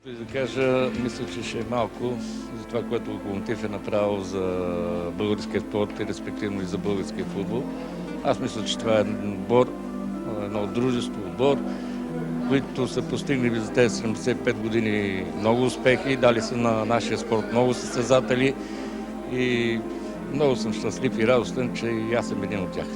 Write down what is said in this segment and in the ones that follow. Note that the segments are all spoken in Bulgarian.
Да кажа, мисля, че ще е малко за това, което Локомотив е направил за българския спорт и респективно и за българския футбол. Аз мисля, че това е отбор, едно дружество, отбор, които са постигнали за тези 75 години много успехи, дали са на нашия спорт много състезатели и много съм щастлив и радостен, че и аз съм един от тях.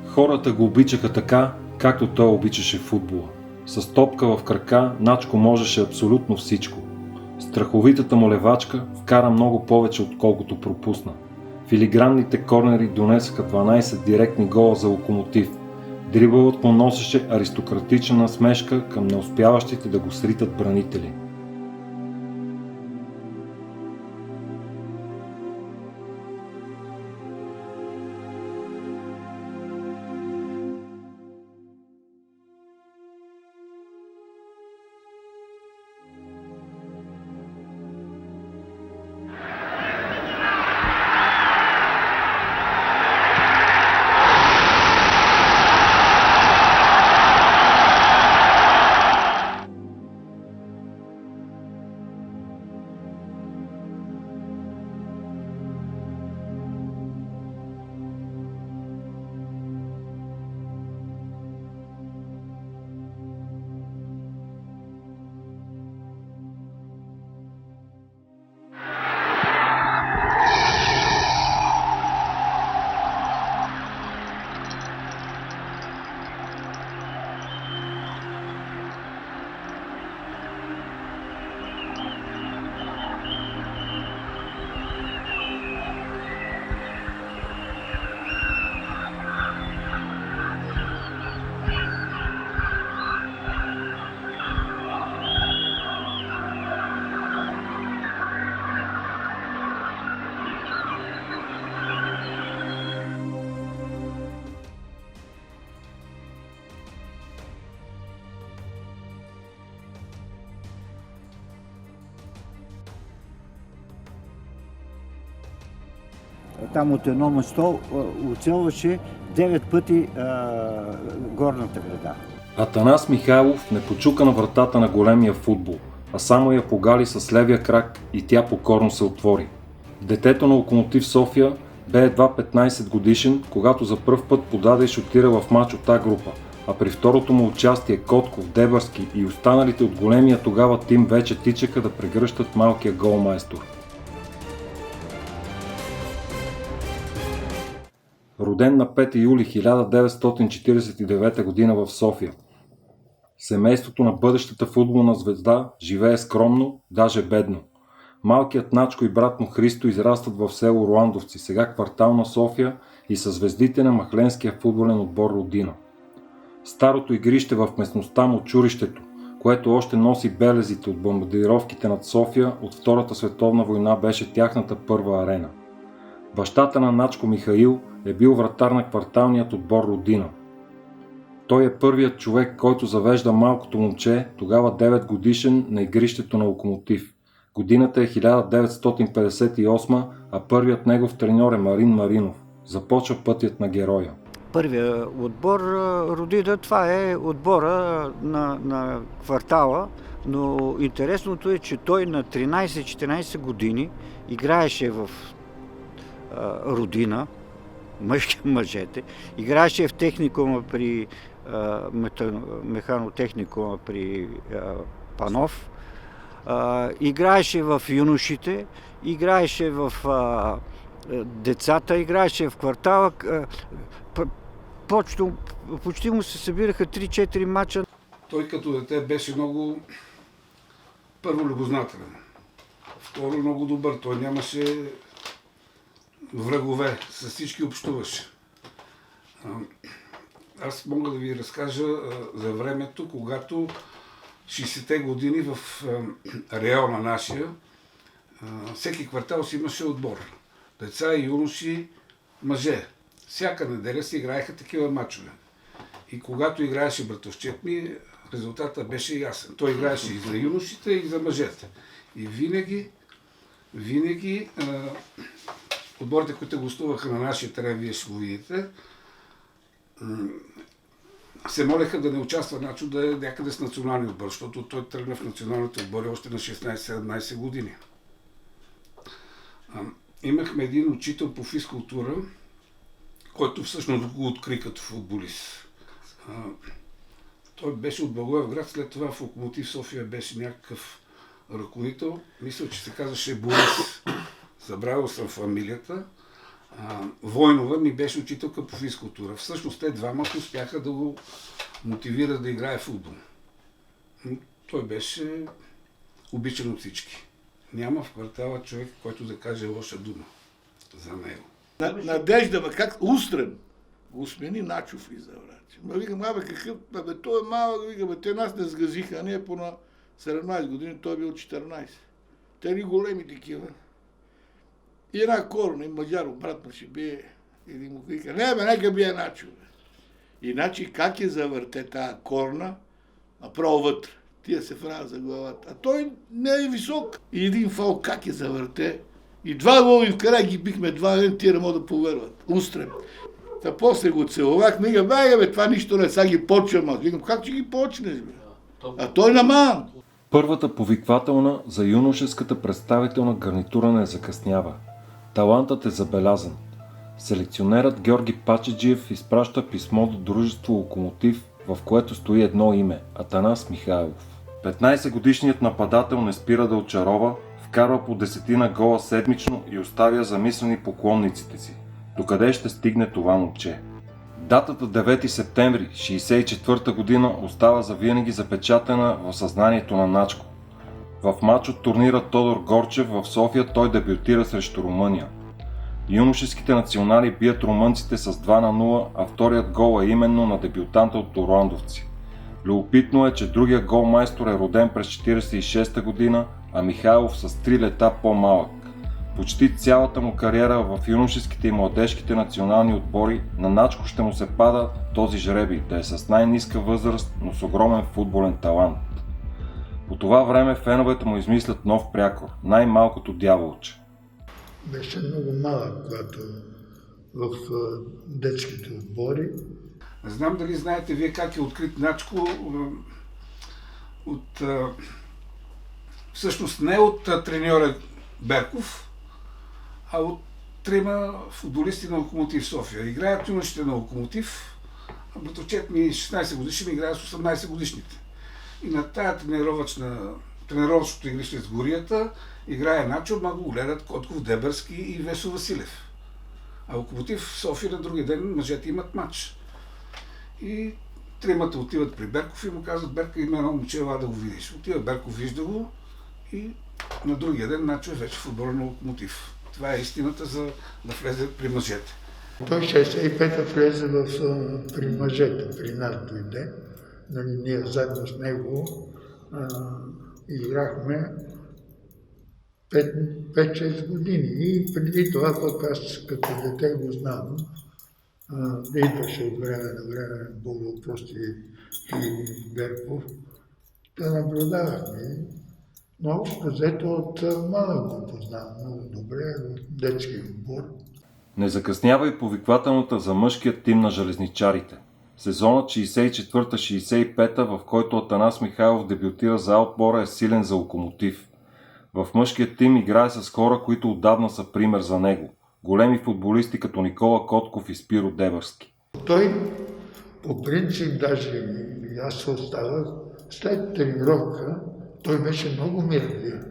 Хората го обичаха така, както той обичаше футбола. С топка в крака Начко можеше абсолютно всичко. Страховитата му левачка вкара много повече, отколкото пропусна. Филигранните корнери донесаха 12 директни гола за Локомотив. Дрибълът му носеше аристократична насмешка към неуспяващите да го сритат бранители. Там от едно место оцелваше 9 пъти горната града. Атанас Михайлов не почука на вратата на големия футбол, а само я погали с левия крак и тя покорно се отвори. Детето на Локомотив София бе едва 15 годишен, когато за пръв път подаде и шутира в мач от А-група, а при второто му участие Котков, Дебърски и останалите от големия тогава тим вече тичаха да прегръщат малкия голмайстор. Роден на 5 юли 1949 г. в София. Семейството на бъдещата футболна звезда живее скромно, даже бедно. Малкият Начко и брат му Христо израстват в село Руандовци, сега квартал на София, и са звездите на махленския футболен отбор Родина. Старото игрище в местността му Чурището, което още носи белезите от бомбардировките над София от Втората световна война, беше тяхната първа арена. Бащата на Начко Михаил е бил вратар на кварталният отбор Родина. Той е първият човек, който завежда малкото момче, тогава 9 годишен, на игрището на Локомотив. Годината е 1958, а първият негов треньор е Марин Маринов. Започва пътят на героя. Първият отбор Родина, това е отбора на квартала, но интересното е, че той на 13-14 години играеше в Родина, мъжете, играеше в техникума при механотехникума при Панов, играеше в юношите, играеше в децата, играеше в квартала. Почти му се събираха 3-4 мача. Той като дете беше много, първо, любознателен, второ, много добър. Той нямаше врагове, с всички общуваше. Аз мога да ви разкажа за времето, когато 60-те години в района нашия, всеки квартал си имаше отбор. Деца, юноши, мъже. Всяка неделя си играеха такива мачове. И когато играеше братовчет ми, резултата беше ясен. Той играеше и за юношите, и за мъжете. И винаги отборите, които гостуваха на нашия терен, вие ще го видите, се молеха да не участва Начо да е някъде с националния отбор, защото той тръгна в националните отбори още на 16-17 години. Имахме един учител по физкултура, който всъщност го откри като футболист. Той беше от Благоевград, след това в Локомотив София беше някакъв ръководител. Мисля, че се казваше Борис. Забравил съм фамилията. Войнова ми беше учителка по физкултура. Всъщност те двамата успяха да го мотивират да играе футбол. Но той беше обичан от всички. Няма в квартала човек, който да каже лоша дума за него. Надежда, как устрем, го смени Начов и Заврачи. Викам, какъв, той е малък, викам, те нас не сгазиха, а ние по на 17 години, той е бил 14. Те ни големи такива. И една корна, и мъжар обратно ще бие, или му вика, нека бие Начо. Иначе как я завърте тази корна, направо вътре. Тия се франа за главата. А той не е висок. И един фал как я завърте. И два гола в край ги бихме два ден, тия не могат да поверват. Устрем. Та после го целувах, мига, бе, това нищо не, сега ги почвам. Аз викам, как ще ги почнеш, бе? А той наман. Първата повиквателна за юношеската представителна гарнитура не закъснява. Талантът е забелязан. Селекционерът Георги Пачеджиев изпраща писмо до дружество Локомотив, в което стои едно име – Атанас Михайлов. 15-годишният нападател не спира да очарова, вкарва по 10 гола седмично и оставя замислени поклонниците си. Докъде ще стигне това момче? Датата 9 септември 1964 година остава завинаги запечатана в съзнанието на Начко. В мач от турнира Тодор Горчев в София той дебютира срещу Румъния. Юношеските национали бият румънците с 2-0, а вторият гол е именно на дебютанта от Орландовци. Любопитно е, че другия голмайстор е роден през 1946 година, а Михайлов с 3 лета по-малък. Почти цялата му кариера в юношеските и младежките национални отбори на Начко ще му се пада този жребий, да е с най-ниска възраст, но с огромен футболен талант. По това време феновете му измислят нов прякор – най-малкото дяволче. Беше много малък, когато в детските отбори. Не знам дали знаете вие как е открит Начко всъщност не от треньора Берков, а от трима футболисти на Локомотив София. Играят юношите на Локомотив, а братовчет ми 16 годишни играе с 18 годишните. И на тая тренировъчното игрище с Горията играе Начо, ма го гледат Котков, Дебърски и Весо Василев. А Локомотив София на другия ден мъжете имат матч. И тримата отиват при Берков и му казват, Берка, има едно момче, ела да го видиш. Отива Берков, вижда го и на другия ден Начо е вече футбола на Локомотив. Това е истината, за да влезе при мъжете. Той 65-та влезе при мъжете, при нас дойде. Нали, ние заедно с него играхме 5-6 години. И преди това, пък аз като дете го знам, идваше от време на време Богопрости и Берков, да наблюдавахме. Но общо взето от малък го познавам много добре, от детски отбор. Не закъснява и повиквателната за мъжкият тим на железничарите. Сезонът 64-65, в който Атанас Михайлов дебютира за отбора, е силен за Локомотив. В мъжкият тим играе с хора, които отдавна са пример за него. Големи футболисти като Никола Котков и Спиро Дебърски. Той по принцип даже аз се оставах след тренировка. Той беше много мирен,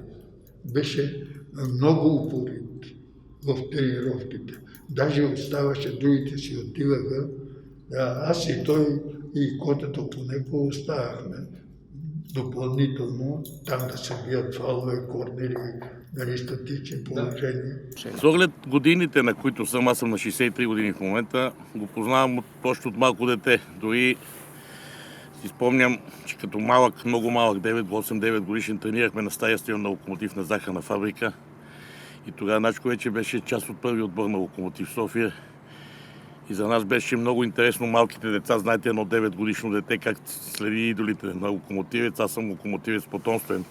беше много упорит в тренировките. Даже оставаше, другите си отиваха. Аз и той и котата по него оставахме допълнително там да се бият фалове, корнери, нали, статични положения. С оглед годините, на които съм, аз съм на 63 години в момента, го познавам още от малко дете. Дори си спомням, че като малък, много малък, 8-9 годишен, тренирахме на стая стадион на Локомотив на захарна фабрика. И тогава Начко вече беше част от първи отбор на Локомотив София. И за нас беше много интересно малките деца. Знаете, едно 9 годишно дете, как следи идолите на локомотивец. Аз съм локомотивец потомствен.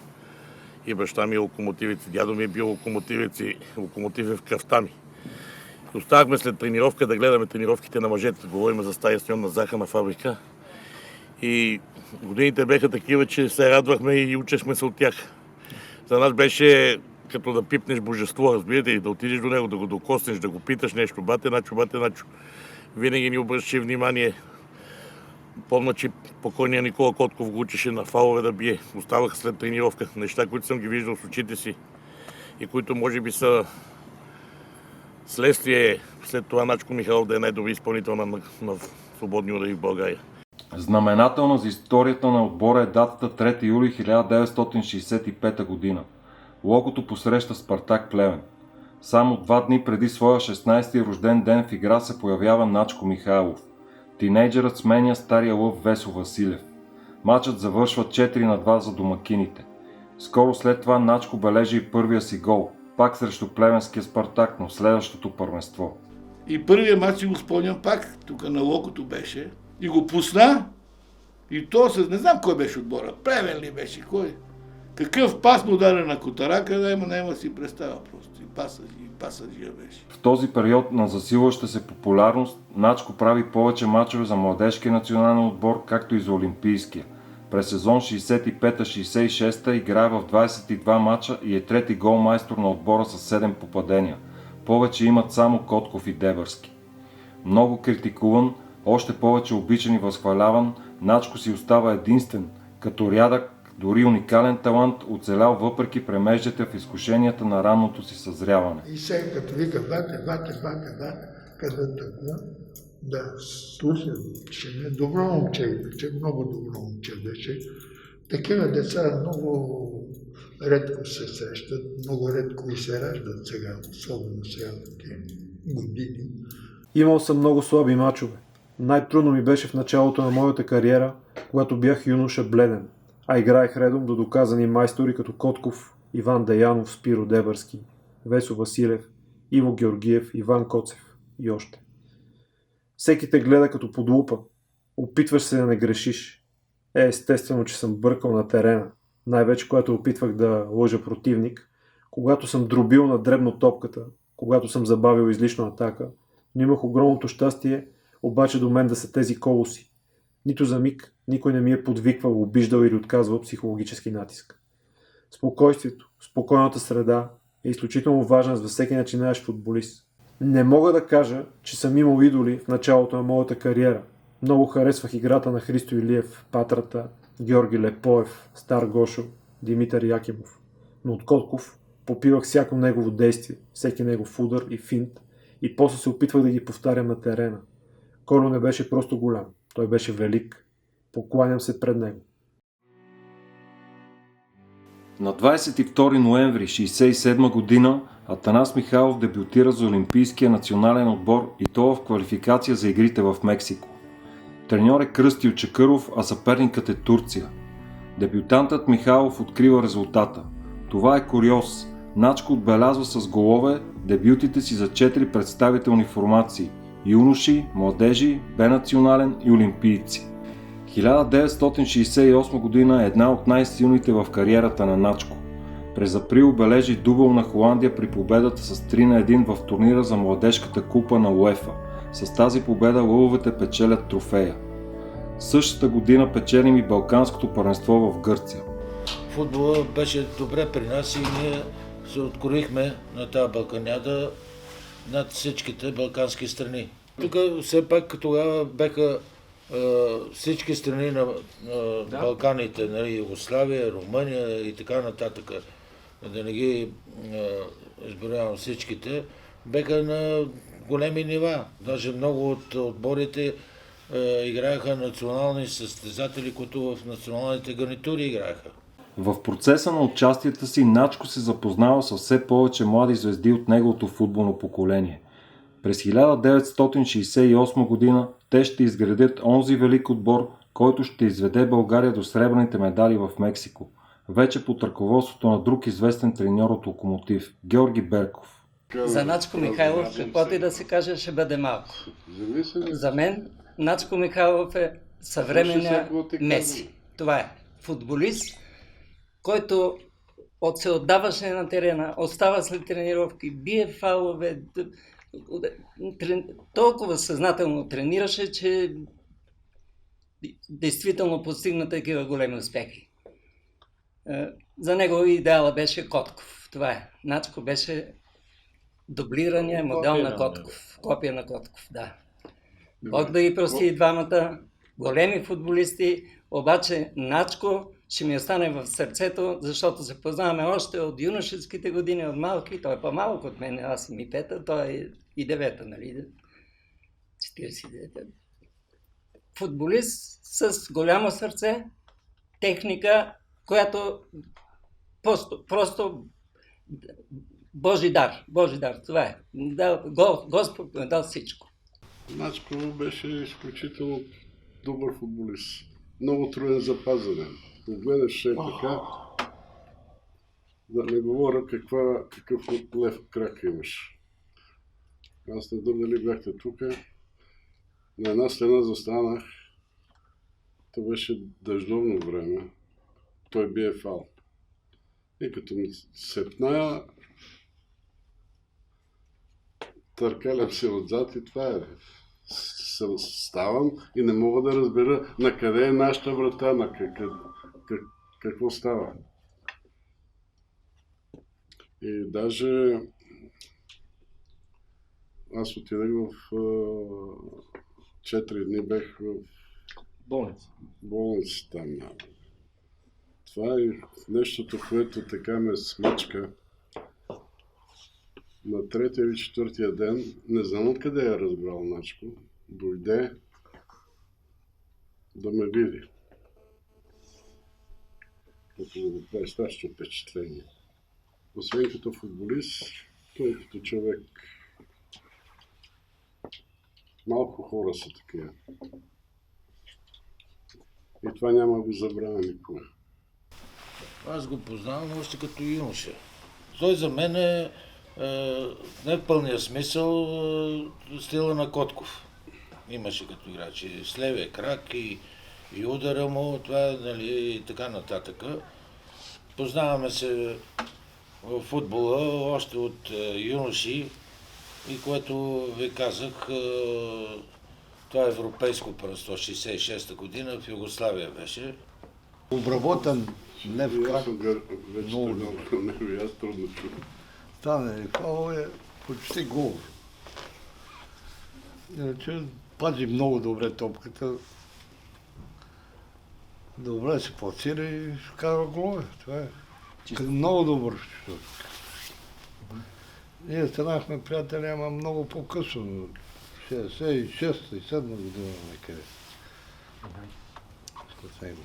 И баща ми е локомотивец, дядо ми е бил локомотивец и локомотив е в кръвта ми. Оставахме след тренировка да гледаме тренировките на мъжете. Говорим за стая стадион на захарна фабрика. И годините беха такива, че се радвахме и учехме се от тях. За нас беше като да пипнеш божество, разбирате, и да отидеш до него, да го докоснеш, да го питаш нещо. Бате Начо. Винаги ни обръщаше внимание. Помня, че покойният Никола Котков го учеше на фалове да бие. Оставаха след тренировка. Неща, които съм ги виждал с очите си и които може би са следствие след това Начко Михайлов да е най-добри изпълнител на свободни удари в България. Знаменателна за историята на отбора е датата 3 юли 1965 година. Локото посреща Спартак Плевен. Само 2 дни преди своя 16-ти рожден ден в игра се появява Начко Михайлов. Тинейджерът сменя стария лъв Весо Василев. Мачът завършва 4-2 за домакините. Скоро след това Начко бележи и първия си гол, пак срещу плевенския Спартак, но в следващото първенство. И първия мач си го спомням пак, тук на Локото беше, и го пусна, и то не знам кой беше отбора, Плевен ли беше, кой? Какъв пас му даде на Котарака, няма си представя просто. И пасажия беше. В този период на засилваща се популярност, Начко прави повече мачове за младежкия национален отбор, както и за олимпийския. През сезон 65-66 играе в 22 мача и е трети голмайстор на отбора с 7 попадения. Повече имат само Котков и Дебърски. Много критикуван, още повече обичан и възхваляван, Начко си остава единствен, като рядък, дори уникален талант, оцелял въпреки премеждите в изкушенията на ранното си съзряване. И сега като вика бате, каза така, да, слушам, че не добро момче, че много добро момче беше. Такива деца много редко се срещат, много редко и се раждат сега, особено сега в тези години. Имал съм много слаби мачове. Най-трудно ми беше в началото на моята кариера, когато бях юноша бледен, а играех редом до доказани майстори като Котков, Иван Деянов, Спиро Дебърски, Весо Василев, Иво Георгиев, Иван Коцев и още. Всеки те гледа като под лупа. Опитваш се да не грешиш. Естествено, че съм бъркал на терена. Най-вече когато опитвах да лъжа противник, когато съм дробил на дребно топката, когато съм забавил излишно атака, но имах огромното щастие, обаче до мен да са тези колоси. Нито за миг никой не ми е подвиквал, обиждал или отказвал психологически натиск. Спокойствието, спокойната среда е изключително важна за всеки начинаещ футболист. Не мога да кажа, че съм имал идоли в началото на моята кариера. Много харесвах играта на Христо Илиев, Патрата, Георги Лепоев, Стар Гошо, Димитър Якимов. Но от Котков попивах всяко негово действие, всеки негов удар и финт и после се опитвах да ги повтарям на терена. Коло не беше просто голям, той беше велик. Покланям се пред него. На 22 ноември 1967 година Атанас Михайлов дебютира за Олимпийския национален отбор и то в квалификация за игрите в Мексико. Треньор е Кръстил Чакъров, а съперникът е Турция. Дебютантът Михайлов открива резултата. Това е куриоз. Начко отбелязва с голове дебютите си за 4 представителни формации – юноши, младежи, Б-национален и олимпийци. 1968 година е една от най-силните в кариерата на Начко. През април бележи дубъл на Холандия при победата с 3-1 в турнира за младежката купа на УЕФА. С тази победа лъвовете печелят трофея. Същата година печелим и Балканското първенство в Гърция. Футбола беше добре при нас и ние се откроихме на тази балканяда над всичките балкански страни. Тук все пак тогава беха всички страни на Балканите, нали, Югославия, Румъния и така нататък, да не ги изброявам всичките, беха на големи нива. Даже много от отборите играеха национални състезатели, които в националните гарнитури играеха. В процеса на участията си Начко се запознава с все повече млади звезди от неговото футболно поколение. През 1968 година те ще изградят онзи велик отбор, който ще изведе България до сребърните медали в Мексико, вече под ръководството на друг известен треньор от Локомотив – Георги Берков. За Начко Михайлов, каквото и да се каже, ще бъде малко. За мен Начко Михайлов е съвременния Меси. Това е футболист, който се отдаваше на терена, остава след тренировки, бие фалове, толкова съзнателно тренираше, че действително постигна такива големи успехи. За него идеала беше Котков. Това е. Начко беше дублирания модел на Котков. Копия на Котков, да. Бог да ги прости и двамата. Големи футболисти, обаче Начко ще ми остане в сърцето, защото се познаваме още от юношеските години, от малки. Той е по-малък от мен, аз съм и пета, той е и девета, нали? 49-та. Футболист с голямо сърце, техника, която просто Божи дар, това е. Господ е дал всичко. Начко беше изключително добър футболист. Много труден за пазене. Погледаш така, да не говоря какъв лев крак имаш. Аз не знам дали бяхте тук. На една стена застанах. То беше дъждовно време. Той бие фал. И като ми сепна, търкалям се отзад и това е. Ставам и не мога да разбера на къде е нашата врата, на какво става. И даже аз отидах в 4 дни бех в болница там. Това е нещото, което така ме смачка. На третия или четвъртия ден, не знам откъде е разбрал Начко, дойде да ме види. Като да го прави страшно впечатление. Освен като футболист, той като човек. Малко хора са такива. И това няма да го забравя никога. Аз го познавам още като юноша. Той за мен е не в пълния смисъл стила на Котков. Имаше като играч с левия крак и удара му, това, нали, и така нататък. Познаваме се в футбола още от юноши и което ви казах, това е европейско първенство, 66-та година, в Югославия беше. Обработен лев крак. Много добре. Аз трудно чувам. Стане фал е почти гол. Иначе пази много добре топката. Добре се пласира и вкарва голове. Това е много добър шутър. Ние станахме приятели, ама много по-късно. 66-та и 7 година некъде. С него.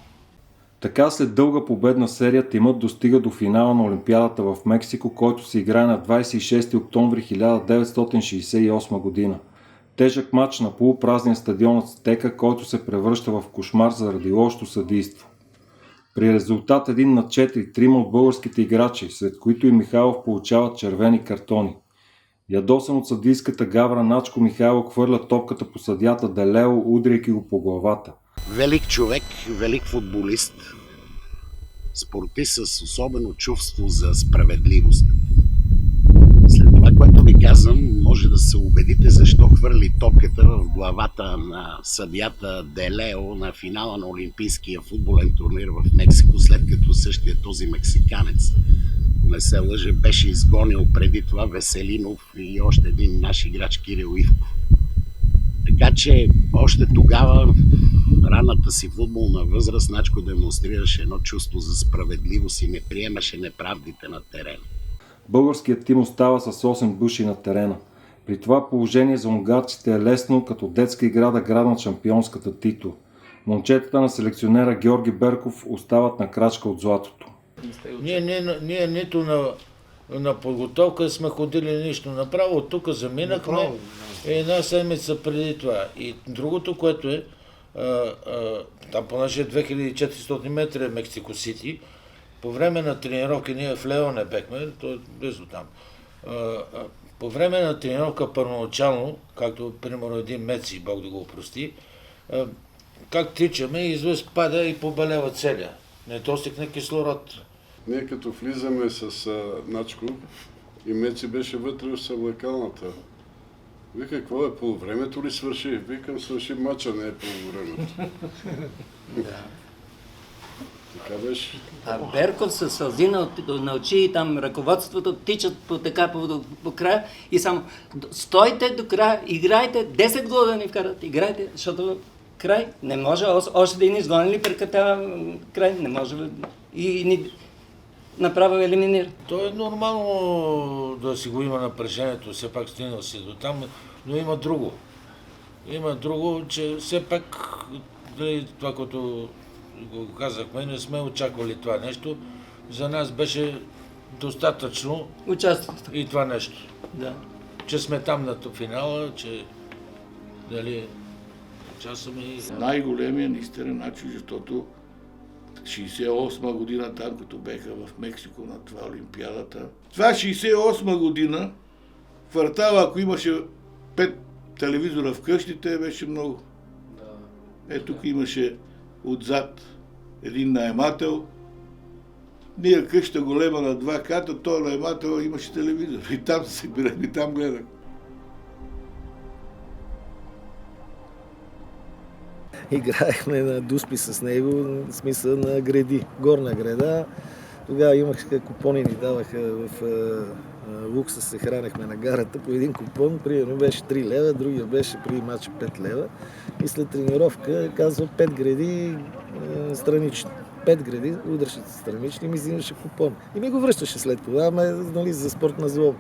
Така след дълга победна серия тимът достига до финала на Олимпиадата в Мексико, който се играе на 26 октомври 1968 година. Тежък матч на полупразния стадион Ацтека, който се превръща в кошмар заради лошото съдийство. При резултат 1-4, трима от българските играчи, сред които и Михайлов, получават червени картони. Ядосан от съдийската гавра, Начко Михайлов хвърля топката по съдията Делео, удряйки го по главата. Велик човек, велик футболист, спортист с особено чувство за справедливост. След това, което ви казвам, може да се убедите защо хвърли топката в главата на съдията Делео на финала на Олимпийския футболен турнир в Мексико, след като същия този мексиканец, не се лъже, беше изгонил преди това Веселинов и още един наш играч Кирил Ивков. Така че още тогава, ранната си футболна възраст, Начко демонстрираше едно чувство за справедливост и не приемаше неправдите на терена. Българският тим остава с 8 души на терена. При това положение за унгарците е лесно като детска игра да грабнат шампионската титла. Момчетата на селекционера Георги Берков остават на крачка от златото. Ние нито на подготовка сме ходили нищо. Направо от тук заминахме една седмица преди това. И другото, което е, там понеже 2400 метра е Мексико Сити. По време на тренировки, ние в Леоне бехме, то е близо там. По време на тренировка първоначално, както примерно един Меци, Бог да го опрости, как тичаме, изведнъж пада и побелева целия. Недостиг на кислород. Ние като влизаме с Начко и Меци беше вътре в съблекалната. Вика, какво е, полувремето ли свърши? Викам, свърши мача, не е полувремето. Така беше. А Берков със сълзи на очи и там ръководството тичат по края и само стойте до края, играйте, 10 гола да ни вкарат, играйте, защото край не може, още да ни изгонили преката край, не може и ни направо елиминира. То е нормално да си го има напрежението, все пак стигнал си до там, но има друго. Има друго, че все пак това, което го казахме, не сме очаквали това нещо. За нас беше достатъчно участието и това нещо. Да. Че сме там на финала, че дали участваме и... Най-големия наистина начин, защото 68 година там, като беха в Мексико на това Олимпиадата. Това 68 година, квартала, ако имаше 5 телевизора в къщите, беше много. Тук имаше отзад един наемател. Ние къща голема на 2 ката, той наемател имаше телевизор. И там се събирах, и там гледах. Играехме на дуспи с него, в смисъл на гради, горна града. Тогава имах купони, ни даваха в лукса, се хранехме на гарата по един купон. Примерно беше 3 лева, другия беше при матча 5 лева. И след тренировка казва 5 гради странични. 5 гради, удръчните странични, ми взимаше купон. И ми го връщаше след това, нали, за спортна злоба.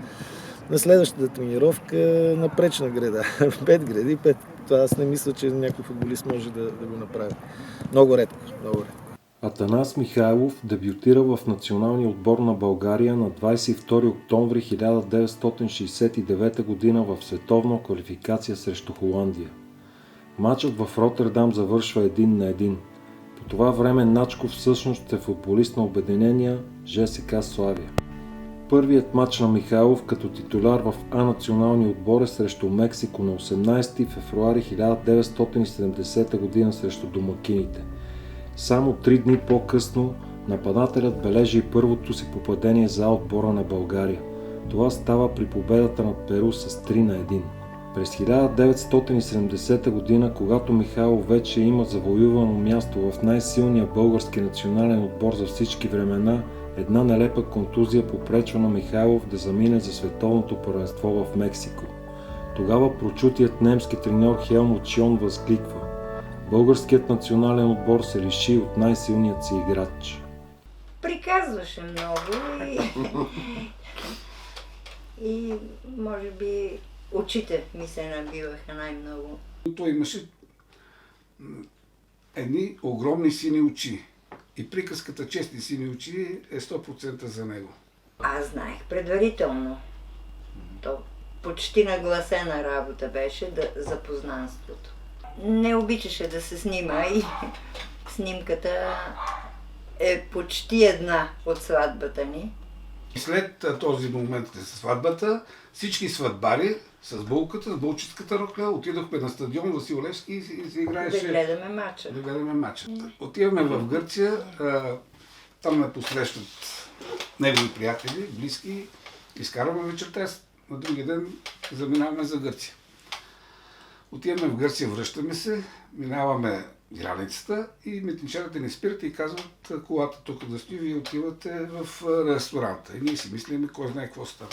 На следващата тренировка напречна града. 5 гради, 5. Това аз не мисля, че някой футболист може да го направи. Много редко, много редко. Атанас Михайлов дебютира в националния отбор на България на 22 октомври 1969 г. в световна квалификация срещу Холандия. Матчът в Ротердам завършва 1-1. По това време Начков всъщност е футболист на обединения ЖСК Славия. Първият матч на Михайлов като титуляр в А-националния отбор е срещу Мексико на 18 февруари 1970 г. срещу домакините. Само 3 дни по-късно нападателят бележи първото си попадение за отбора на България. Това става при победата над Перу с 3-1. През 1970 г., когато Михайлов вече има завоювано място в най-силния български национален отбор за всички времена, една нелепа контузия попречва на Михайлов да замине за световното първенство в Мексико. Тогава прочутият немски треньор Хелмут Шьон възкликва: българският национален отбор се лиши от най-силният си играч. Приказваше много и може би очите ми се набиваха най-много. Той имаше едни огромни сини очи. И приказката честни сини очи е 100% за него. Аз знаех предварително. То почти нагласена работа беше за познанството. Не обичаше да се снима и снимката е почти една от сватбата ни. След този момент с сватбата, всички сватбари с булката, с булческата ръка, отидохме на стадион Васил Левски и се играеше... Да гледаме матча. Да гледаме матча. Отиваме в Гърция, там ме посрещат негови приятели, близки, изкарваме вечерта, на другия ден заминаваме за Гърция. Отиваме в Гърция, връщаме се, минаваме границата и митничарите ни спират и казват: колата тук да стои, вие отивате в ресторанта. И ние си мислиме, кой знае какво става.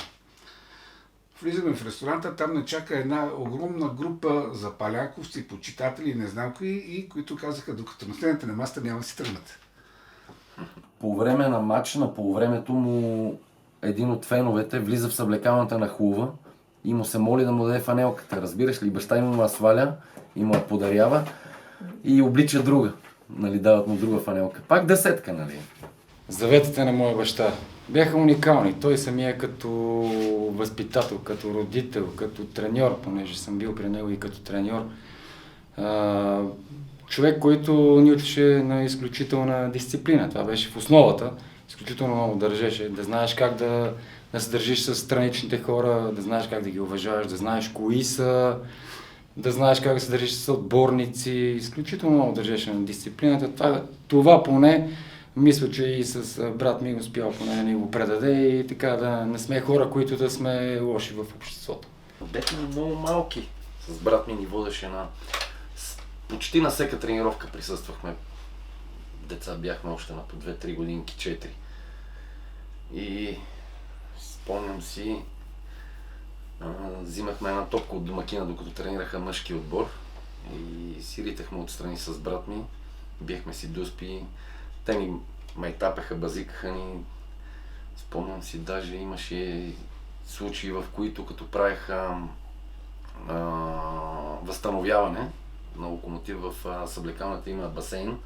Влизаме в ресторанта, там не чака една огромна група запалянковци, почитатели, не знам кои, и които казаха: докато настанете на масата, няма да си тръгнете. По време на матча, на полувремето му, един от феновете влиза в съблекалната на Хлува и му се моли да му даде фанелката. Разбираш ли, баща му я сваля и му я подарява и облича друга. Нали, дават му друга фанелка. Пак десетка, нали? Заветите на моя баща бяха уникални. Той самия като възпитател, като родител, като треньор, понеже съм бил при него и като треньор. Човек, който ни учеше на изключителна дисциплина. Това беше в основата. Изключително много държеше. Да знаеш как да се държиш с страничните хора, да знаеш как да ги уважаваш, да знаеш кои са, да знаеш как да се държиш с отборници. Изключително много държеше на дисциплината. Това поне, мисля, че и с брат ми успял поне да ни го предаде и така да не сме хора, които да сме лоши в обществото. Бяхме много малки. С брат ми ни водеше почти на всяка тренировка присъствахме. Деца бяхме още на по 2-3 годинки, 4. И спомням си, взимахме една топка от домакина, докато тренираха мъжки отбор. И си ритахме отстрани с брат ми. Биехме си дуспи. Те ни майтапеха, базикаха ни. Спомням си, даже имаше случаи, в които като правеха възстановяване на Локомотив, в съблекалната има басейн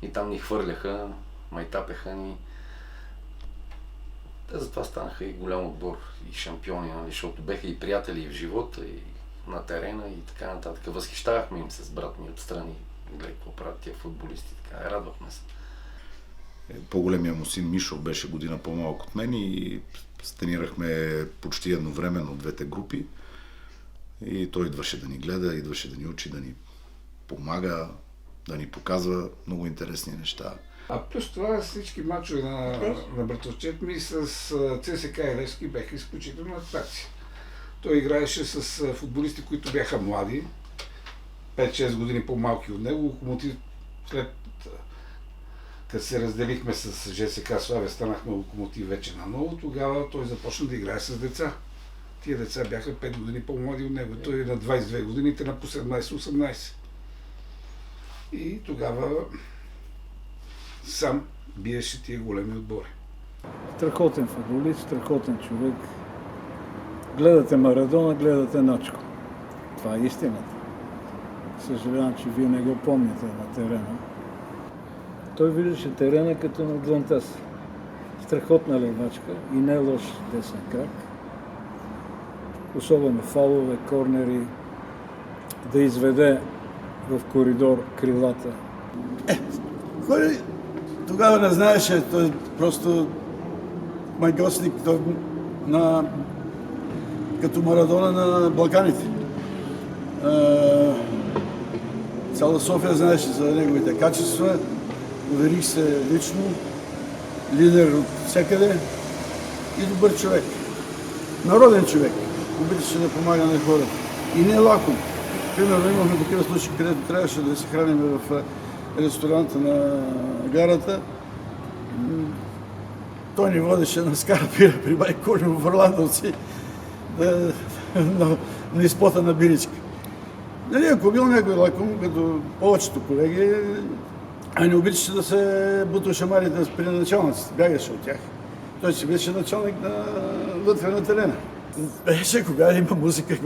и там ни хвърляха, майтапеха ни. Те затова станаха и голям отбор, и шампиони, защото беха и приятели и в живота, и на терена, и така нататък. Възхищавахме им се с брат ми отстрани, гледай какво правят тия футболисти, така, радвахме се. По-големия му син Мишо беше година по-малък от мен и тренирахме почти едновременно двете групи. И той идваше да ни гледа, идваше да ни учи, да ни помага, да ни показва много интересни неща. А плюс това всички мачове на братовчет ми с ЦСКА и Левски бяха изключително атракции. Той играеше с футболисти, които бяха млади, 5-6 години по-малки от него. Локомотив, след като се разделихме с ЖСК Славия, станахме Локомотив вече наново, тогава той започна да играе с деца. Тия деца бяха 5 години по-млади от него. Той на 22 години, те на по 17-18. И тогава сам биеше тия големи отбори. Страхотен футболист, страхотен човек. Гледате Марадона, гледате Начко. Това е истината. Съжалявам, че вие не го помните на терена. Той виждаше терена като на дланта си. Страхотна левачка и не лош десен крак. Особено фалове, корнери, да изведе в коридор крилата. Кой тогава не знаеше, той просто майгосник, той като Марадона на Балканите. Цяла София знаеше за неговите качества, уверих се лично, лидер от всякъде и добър човек. Народен човек, обичаше да помага на хората. И не лако. Примерно имахме такива случаи, където трябваше да се храним в ресторанта на гарата. Той ни водеше на скара пира при Байкони в Орландовци на изпота на биричка. Нали, ако бил някой лаком, като повечето колеги, не обичаше да се бутошамари при началниците, бягаше от тях. Той си беше началник на вътре на терена. Беше, кога има музика,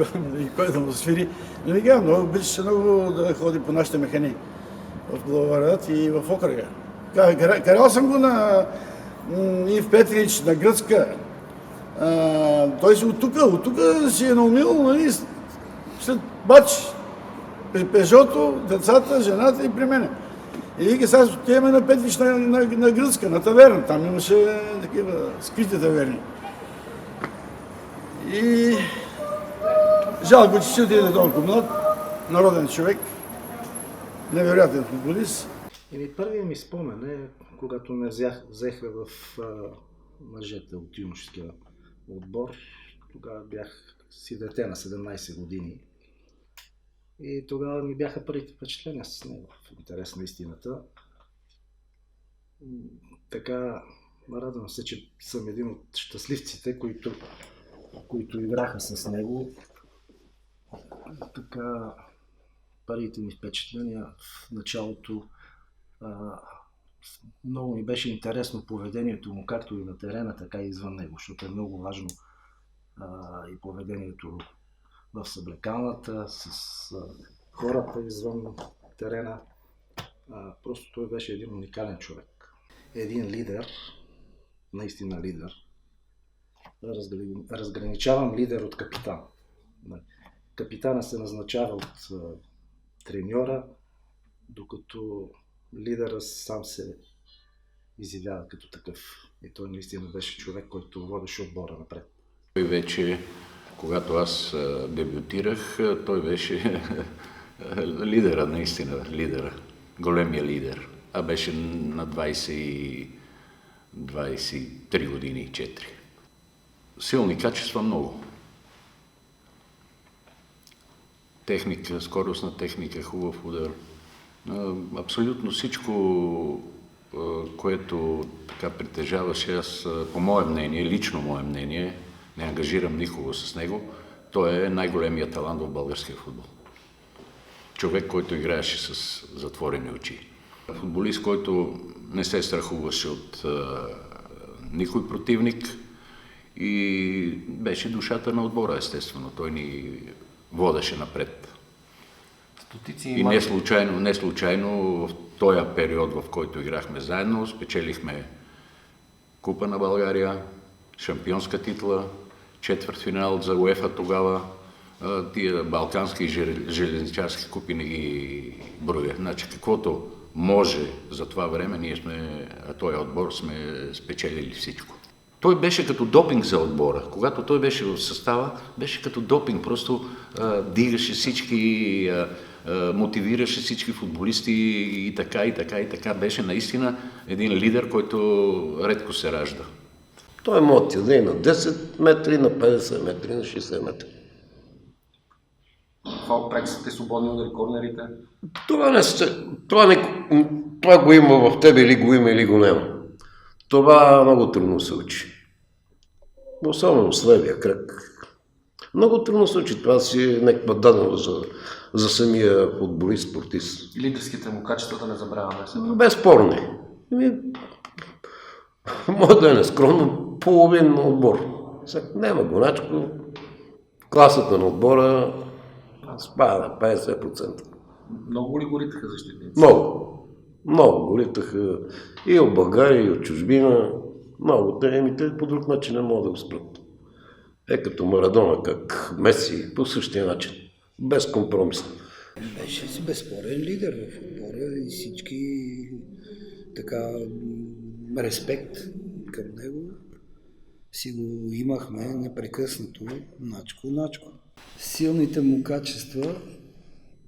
кой да му свири. Но обичаше много да ходи по нашите механи в Благоевград и в окръга. Карал съм го и в Петрич, на Гръцка. Той си от тук си е наумил, нали, след бач, при Пежото, децата, жената и при мене. И вика, сега отиваме на Петрич на Гръцка, на таверна. Там имаше такива скрити таверни. И жалко, че си отиде толкова млад, народен човек, невероятен футболист. Първият ми спомен е, когато ме взеха в мъжете от юношеския отбор. Тогава бях си дете на 17 години. И тогава ми бяха първите впечатления с него, в интерес на истината. Така, радвам се, че съм един от щастливците, които играха с него. Така, първите ми впечатления в началото, много ми беше интересно поведението му, както и на терена, така и извън него, защото е много важно и поведението в съблекалната, с хората извън терена. Просто той беше един уникален човек. Един лидер, наистина лидер. Разграничавам лидер от капитан. Капитана се назначава от треньора, докато лидера сам се изявява като такъв. И той наистина беше човек, който водеше отбора напред. Той вече, когато аз дебютирах, той беше лидера, наистина лидера, големия лидер. А беше на 23 години и 4. Силни качества много. Техника, скоростна техника, хубав удар. Абсолютно всичко, което така притежаваше, аз по мое мнение, лично мое мнение, не ангажирам никого с него, той е най-големият талант в българския футбол. Човек, който играеше с затворени очи. Футболист, който не се страхуваше от никой противник и беше душата на отбора, естествено. Той ни водеше напред. И не случайно в този период, в който играхме заедно, спечелихме Купа на България, шампионска титла, четвъртфинал за УЕФА тогава. Тия балкански и железничарски купи не ги броя. Значи каквото може за това време, ние сме, този отбор сме спечелили всичко. Той беше като допинг за отбора. Когато той беше в състава, беше като допинг. Просто дигаше всички, мотивираше всички футболисти и така, и така, и така. Беше наистина един лидер, който редко се ражда. Той може да и на 10 метри, на 50 метри, на 60 метри. Това прексите, свободни удари, корнерите? Това го има в тебе, или го има, или го няма. Това много трудно се учи. Особено с левия кръг. Много трудно се учи. Това си е някаква дадено за самия футболист, спортист. Лидерските му качества да не забравяме. Безспорни. Може да е нескромно, половин отбор. Няма гоначко. Класата на отбора спада на 50%. Много ли горитаха защитници? Много. Много горитаха и от България, и от чужбина. Много. Те по друг начин не могат да го спрат. Като Марадона, как Меси, по същия начин. Без компромис. Беше си безспорен лидер в отбора и всички така респект към него си го имахме непрекъснато, начко. Силните му качества,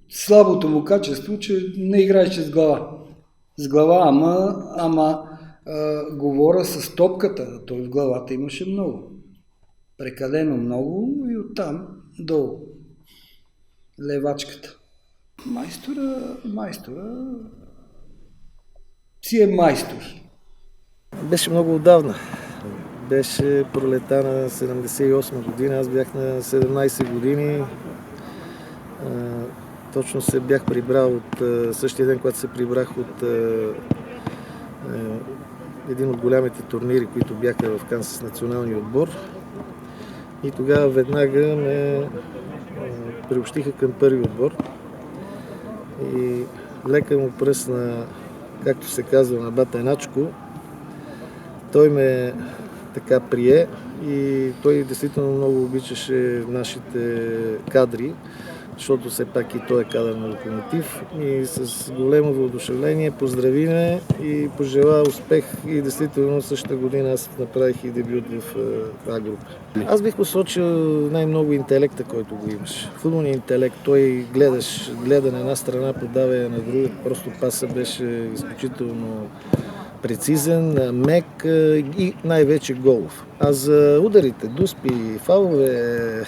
слабото му качество, че не играеше с глава. С глава, ама говоря с топката, той в главата имаше много. Прекалено много и оттам долу. Левачката. Майстора си е майстор. Беше много отдавна. Беше пролета на 78 година, аз бях на 17 години. Точно се бях прибрал от същия ден, когато се прибрах от един от голямите турнири, които бяха в Кансас националния отбор. И тогава веднага ме приобщиха към първи отбор. И лека му пръсна, както се казва, на бата Еначко. Той ме така прие и той действително много обичаше нашите кадри, защото все пак и той е кадър на Локомотив и с голямо въодушевление поздрави ме и пожела успех и действително същата година аз направих и дебют в А група. Аз бих посочил най-много интелекта, който го имаш. Футболният интелект, той гледа на една страна, подава я на друга, просто паса беше изключително прецизен, мек и най-вече голов. А за ударите, дуспи, фалове,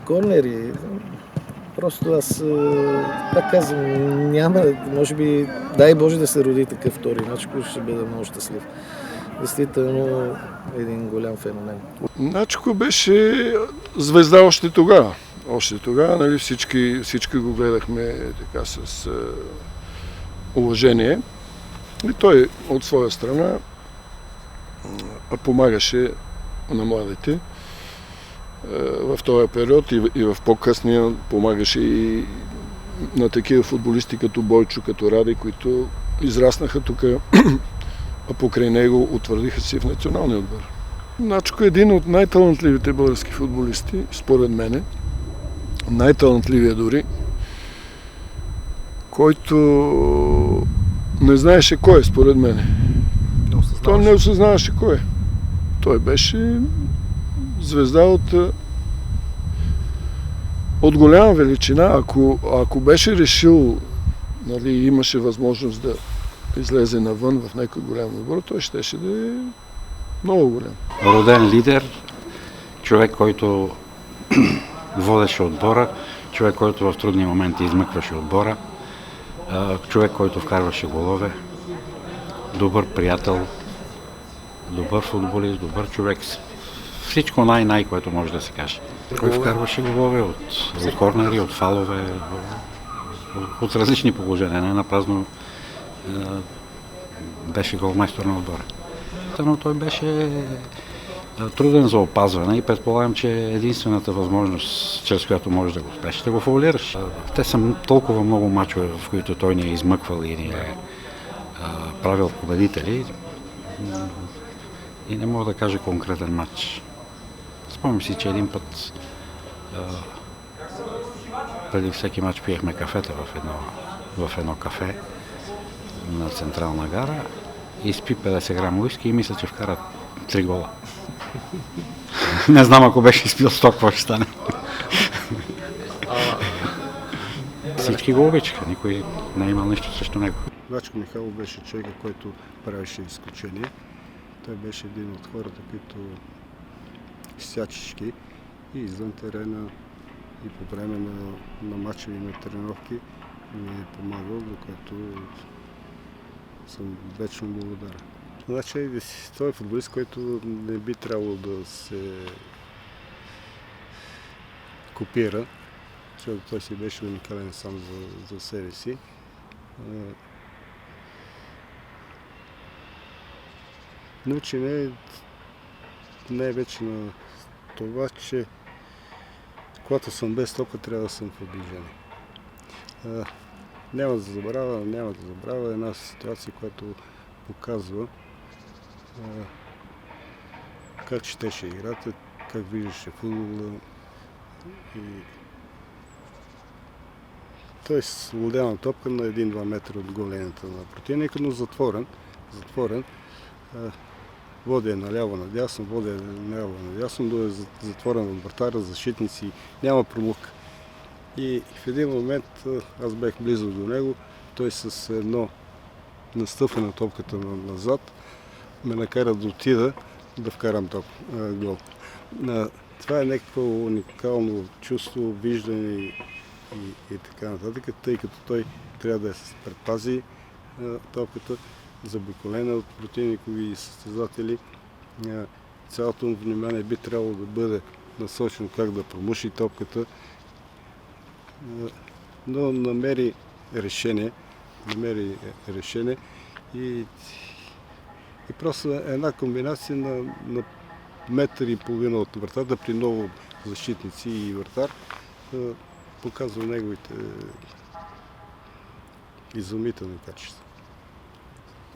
корнери, просто аз пак казвам, няма, може би, дай Боже да се роди такъв втори Начко, ще бъда много щастлив. Действително един голям феномен. Начко беше звезда още тогава. Нали, всички го гледахме така с уважение. И той от своя страна помагаше на младите в този период и в по-късния помагаше и на такива футболисти като Бойчо, като Ради, които израснаха тук, а покрай него утвърдиха си в националния отбор. Начко е един от най-талантливите български футболисти, според мене. Най-талантливия дори. който не знаеше кой е, според мен. Той не осъзнаваше кой е. Той беше звезда от голяма величина. Ако беше решил, нали, имаше възможност да излезе навън в някой голям отбор, той щеше да е много голям. Роден лидер, човек, който водеше отбора, човек, който в трудни моменти измъкваше отбора, човек, който вкарваше голове, добър приятел, добър футболист, добър човек. Всичко най-най, което може да се каже. Той вкарваше голове от корнери, от фалове, от различни положения. Не напразно беше голмайстор на отбора. Но той беше труден за опазване и предполагам, че единствената възможност, чрез която можеш да го спреш, да го фаулираш. Те са толкова много мачове, в които той ни е измъквал и ни е правил победители. И не мога да кажа конкретен матч. Спомням си, че един път преди всеки матч пиехме кафета в едно кафе на Централна гара и изпи 50 грама уиски и мисля, че вкара 3 гола. Не знам, ако беше изпил 100, какво ще стане. Всички го обичаха, никой не е имал нищо срещу него. Вачко Михайлов беше човека, който правеше изключение. Той беше един от хората, които всячески и извън терена, и по време на мачове и на тренировки ми е помагал, за което съм вечно благодарен. Значи, той е футболист, който не би трябвало да се копира, защото той си беше уникален сам за себе си. Научи не е вече на това, че когато съм без топка, трябва да съм в движение. Няма да забравя една ситуация, която показва как четеше играта, как виждаше футбола. Той с владяна топка на 1-2 метра от голената на противника, но затворен. Води е наляво надясно, но е затворен от вратаря, защитници, няма промък. И в един момент аз бях близо до него, той с едно настъпване на топката назад ме накара да отида да вкарам гол. Това е някакво уникално чувство, виждане и така нататък, тъй като той трябва да се предпази топката, заобиколена от противникови състезатели. Цялото му внимание би трябвало да бъде насочено как да промуши топката, но намери решение и просто една комбинация на метър и половина от вратата при много защитници и вратар показва неговите изумителни качества.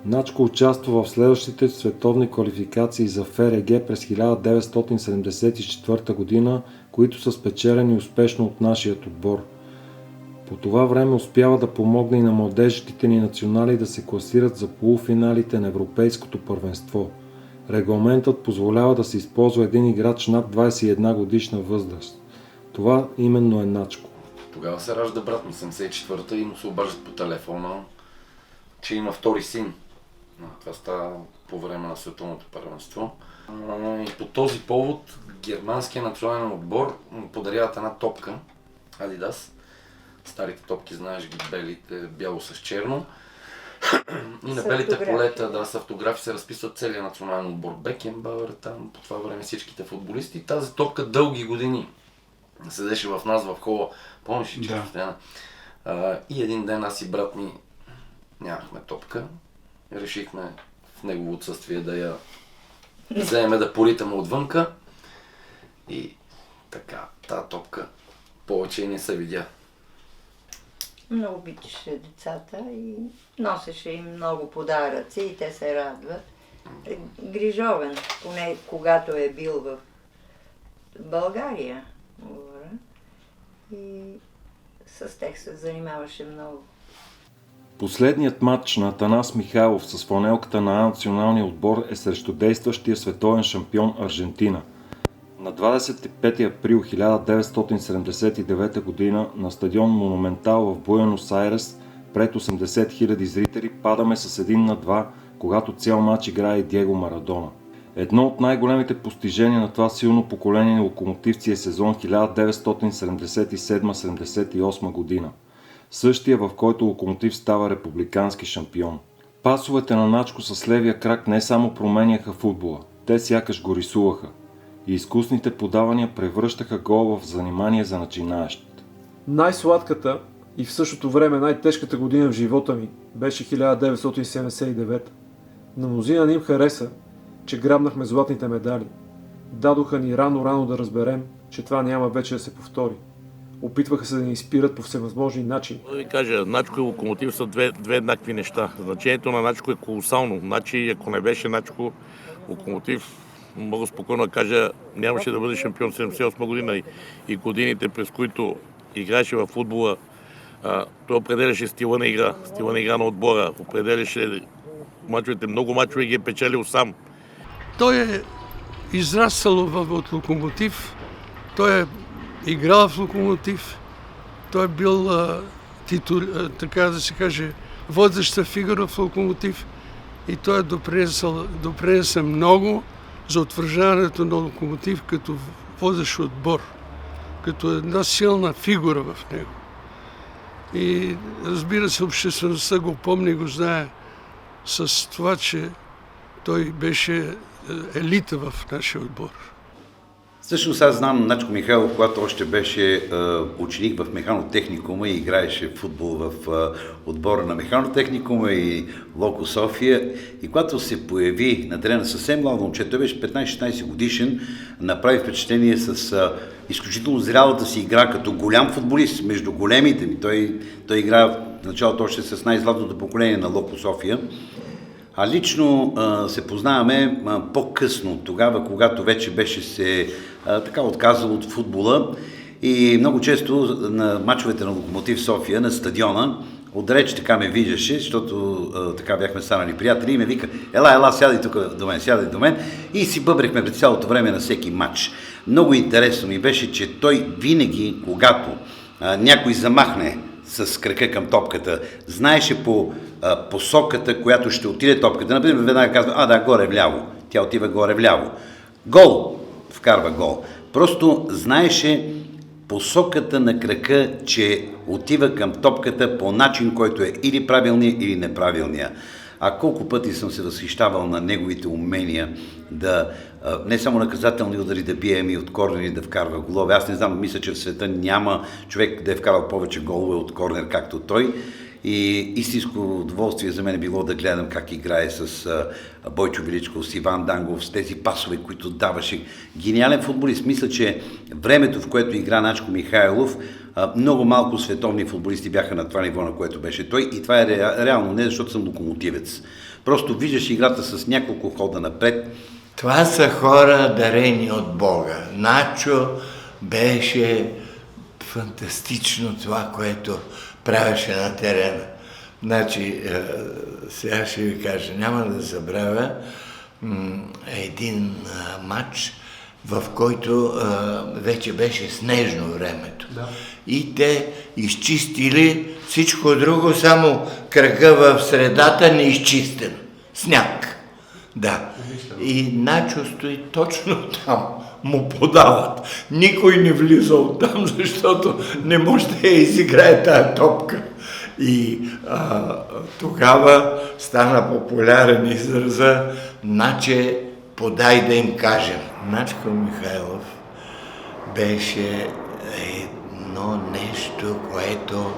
Начко участва в следващите световни квалификации за ФРГ през 1974 година, които са спечелени успешно от нашият отбор. По това време успява да помогне и на младежките ни национали да се класират за полуфиналите на Европейското първенство. Регламентът позволява да се използва един играч над 21 годишна възраст. Това именно е Начко. Тогава се ражда брат ми, 74-та, и му се обаждат по телефона, че има втори син. Това става по време на световното първенство. И по този повод германския национален отбор му подаряват една топка, Adidas. Старите топки, знаеш ги, белите, бяло с черно. И на белите полета, с автографи се разписват целият национален отбор. Бекенбауер, там по това време всичките футболисти. Тази топка дълги години седеше в нас в хола. Помниш ли, че и един ден аз и брат ми нямахме топка. Решихме в негово отсъствие да я вземем да поритаме отвънка. И така, тази топка повече не се видя. Много обичаше децата и носеше им много подаръци и те се радват. Грижовен, поне когато е бил в България, и с тях се занимаваше много. Последният матч на Атанас Михайлов с фланелката на националния отбор е срещу действащия световен шампион Аржентина. На 25 април 1979 г. на стадион Монументал в Буенос Айрес пред 80 000 зрители падаме с 1-2, когато цял матч играе Диего Марадона. Едно от най-големите постижения на това силно поколение локомотивци е сезон 1977-78 година. Същия, в който Локомотив става републикански шампион. Пасовете на Начко с левия крак не само променяха футбола, те сякаш го рисуваха. И изкусните подавания превръщаха гола в занимание за начинаещите. Най-сладката и в същото време най-тежката година в живота ми беше 1979. На мнозина не им хареса, че грабнахме златните медали. Дадоха ни рано да разберем, че това няма вече да се повтори. Опитваха се да ни изпират по всевъзможни начини. Да ви кажа, Начко и Локомотив са две еднакви неща. Значението на Начко е колосално. Значи, ако не беше Начко, Локомотив, мога спокойно да кажа, нямаше да бъде шампион 78 година и годините, през които играеше във футбола, той определяше стила на игра на отбора, определяше мачовете, много мачове ги е печелил сам. Той е израснал от Локомотив, той е играл в Локомотив, той е бил, така да се каже, водеща фигура в Локомотив и той е допринесъл много за утвърждаването на Локомотив като водещ отбор, като една силна фигура в него. И разбира се, обществеността го помни, го знае с това, че той беше елита в нашия отбор. Всъщност аз знам Начко Михайлов, когато още беше ученик в механотехникума и играеше футбол в отбора на механотехникума и Локо София. И когато се появи на терена съвсем младо момче, той беше 15-16 годишен, направи впечатление с изключително зрялата си игра като голям футболист между големите ми. Той игра в началото още с най-златното поколение на Локо София. А лично се познаваме по-късно, тогава, когато вече беше се така отказал от футбола и много често на мачовете на Локомотив София, на стадиона, отдалеч така ме виждаше, защото така бяхме станали приятели и ме вика, ела, сядай тук до мен и си бъбрехме през цялото време на всеки матч. Много интересно ми беше, че той винаги, когато някой замахне с крака към топката, знаеше по посоката, която ще отиде топката. Например, веднага казва, горе вляво. Тя отива горе вляво. Гол! Вкарва гол. Просто знаеше посоката на крака, че отива към топката по начин, който е или правилния, или неправилния. А колко пъти съм се възхищавал на неговите умения да не само наказателни удари да бие, ами от корнери да вкарва голове. Аз не знам, мисля, че в света няма човек да е вкарал повече голове от корнер, както той. И истинско удоволствие за мен е било да гледам как играе с Бойчо Величков, с Иван Дангов, с тези пасове, които даваше. Гениален футболист. Мисля, че времето, в което игра Начко Михайлов, много малко световни футболисти бяха на това ниво, на което беше той. И това е реално не защото съм локомотивец. Просто виждаш играта с няколко хода напред. Това са хора дарени от Бога. Начо беше фантастично това, което правеше на терена. Значи, сега ще ви кажа, няма да забравя един матч, в който вече беше снежно времето. Да. И те изчистили всичко друго, само кръга в средата неизчистен. Сняг. Да. И Начо стои точно там. Му подават. Никой не влиза оттам, защото не може да я изиграе тая топка. И тогава стана популярен израза Наче, подай да им кажем. Начко Михайлов беше едно нещо, което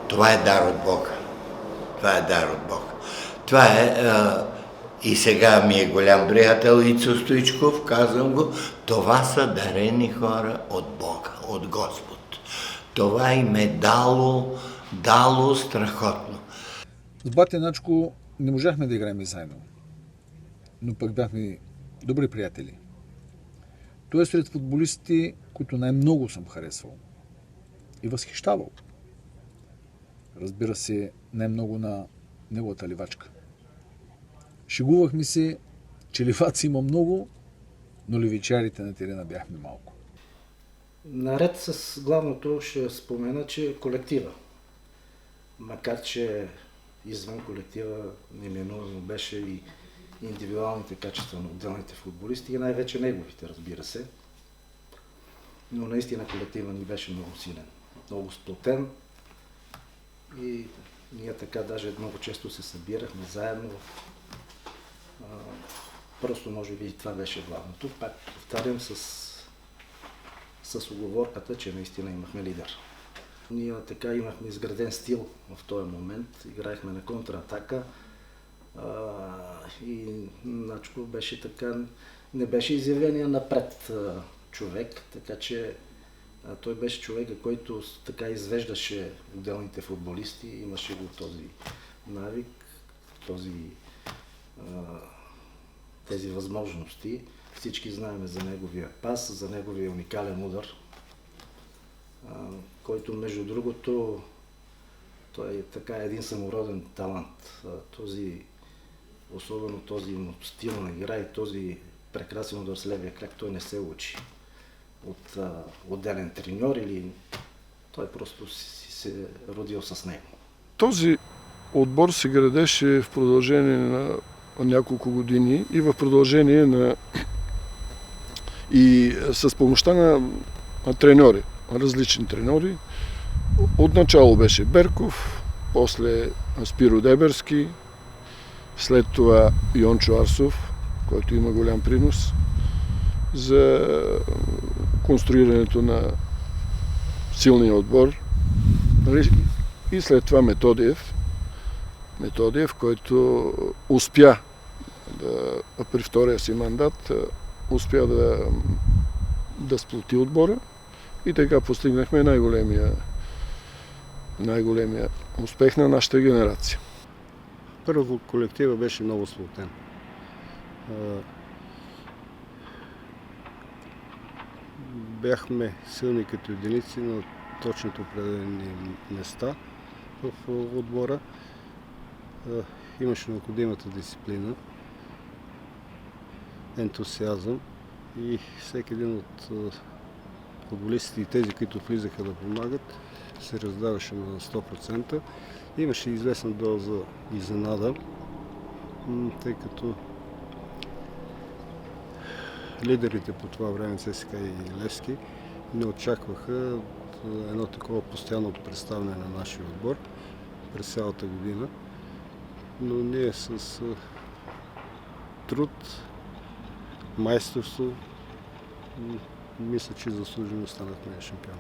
това е дар от Бога. Това е дар от Бога. Това е и сега ми е голям приятел Ицо Стоичков, казвам го, това са дарени хора от Бога, от Господ. Това им е дало страхотно. С батя Начко не можахме да играем заедно, но пък бяхме добри приятели. Той е сред футболистите, които най-много съм харесвал и възхищавал. Разбира се, най-много на неговата ливачка. Шегувахме се, че ливаци има много, но ливичарите на терена бяхме малко. Наред с главното ще спомена, че колектива. Макар че извън колектива неминуемо беше и индивидуалните качества на отделните футболисти и най-вече неговите, разбира се. Но наистина колектива ни беше много силен, много сплотен и ние така даже много често се събирахме заедно. Просто може би и това беше главното. Пак повтарям с уговорката, че наистина имахме лидер. Ние така имахме изграден стил в този момент, играехме на контратака и Начко беше така, не беше изявление напред човек, така че той беше човека, който така извеждаше отделните футболисти, имаше го този навик, тези възможности. Всички знаем за неговия пас, за неговия уникален удар, който между другото той е така един самороден талант. Особено този стил на игра и този прекрасен удар с левия крак, той не се учи от отделен треньор или той просто си се родил с него. Този отбор се градеше в продължение на няколко години и в продължение на и с помощта на треньори, различни треньори. Отначало беше Берков, после Спиро Деберски, след това Йончо Арсов, който има голям принос за конструирането на силния отбор. И след това Методиев, който успя при втория си мандат успя да сплоти отбора и така постигнахме най-големия успех на нашата генерация. Първо, колектива беше много сплотен. Бяхме силни като единици на точното определени места в отбора. Имаше необходимата дисциплина, ентусиазъм и всеки един от футболистите и тези, които влизаха да помагат, се раздаваше на 100%. Имаше известна доза изненада, тъй като лидерите по това време, ЦСКА и Левски, не очакваха едно такова постоянно представяне на нашия отбор през цялата година. Но ние с труд, майсторство, мисля, че заслужено станахме шампиони.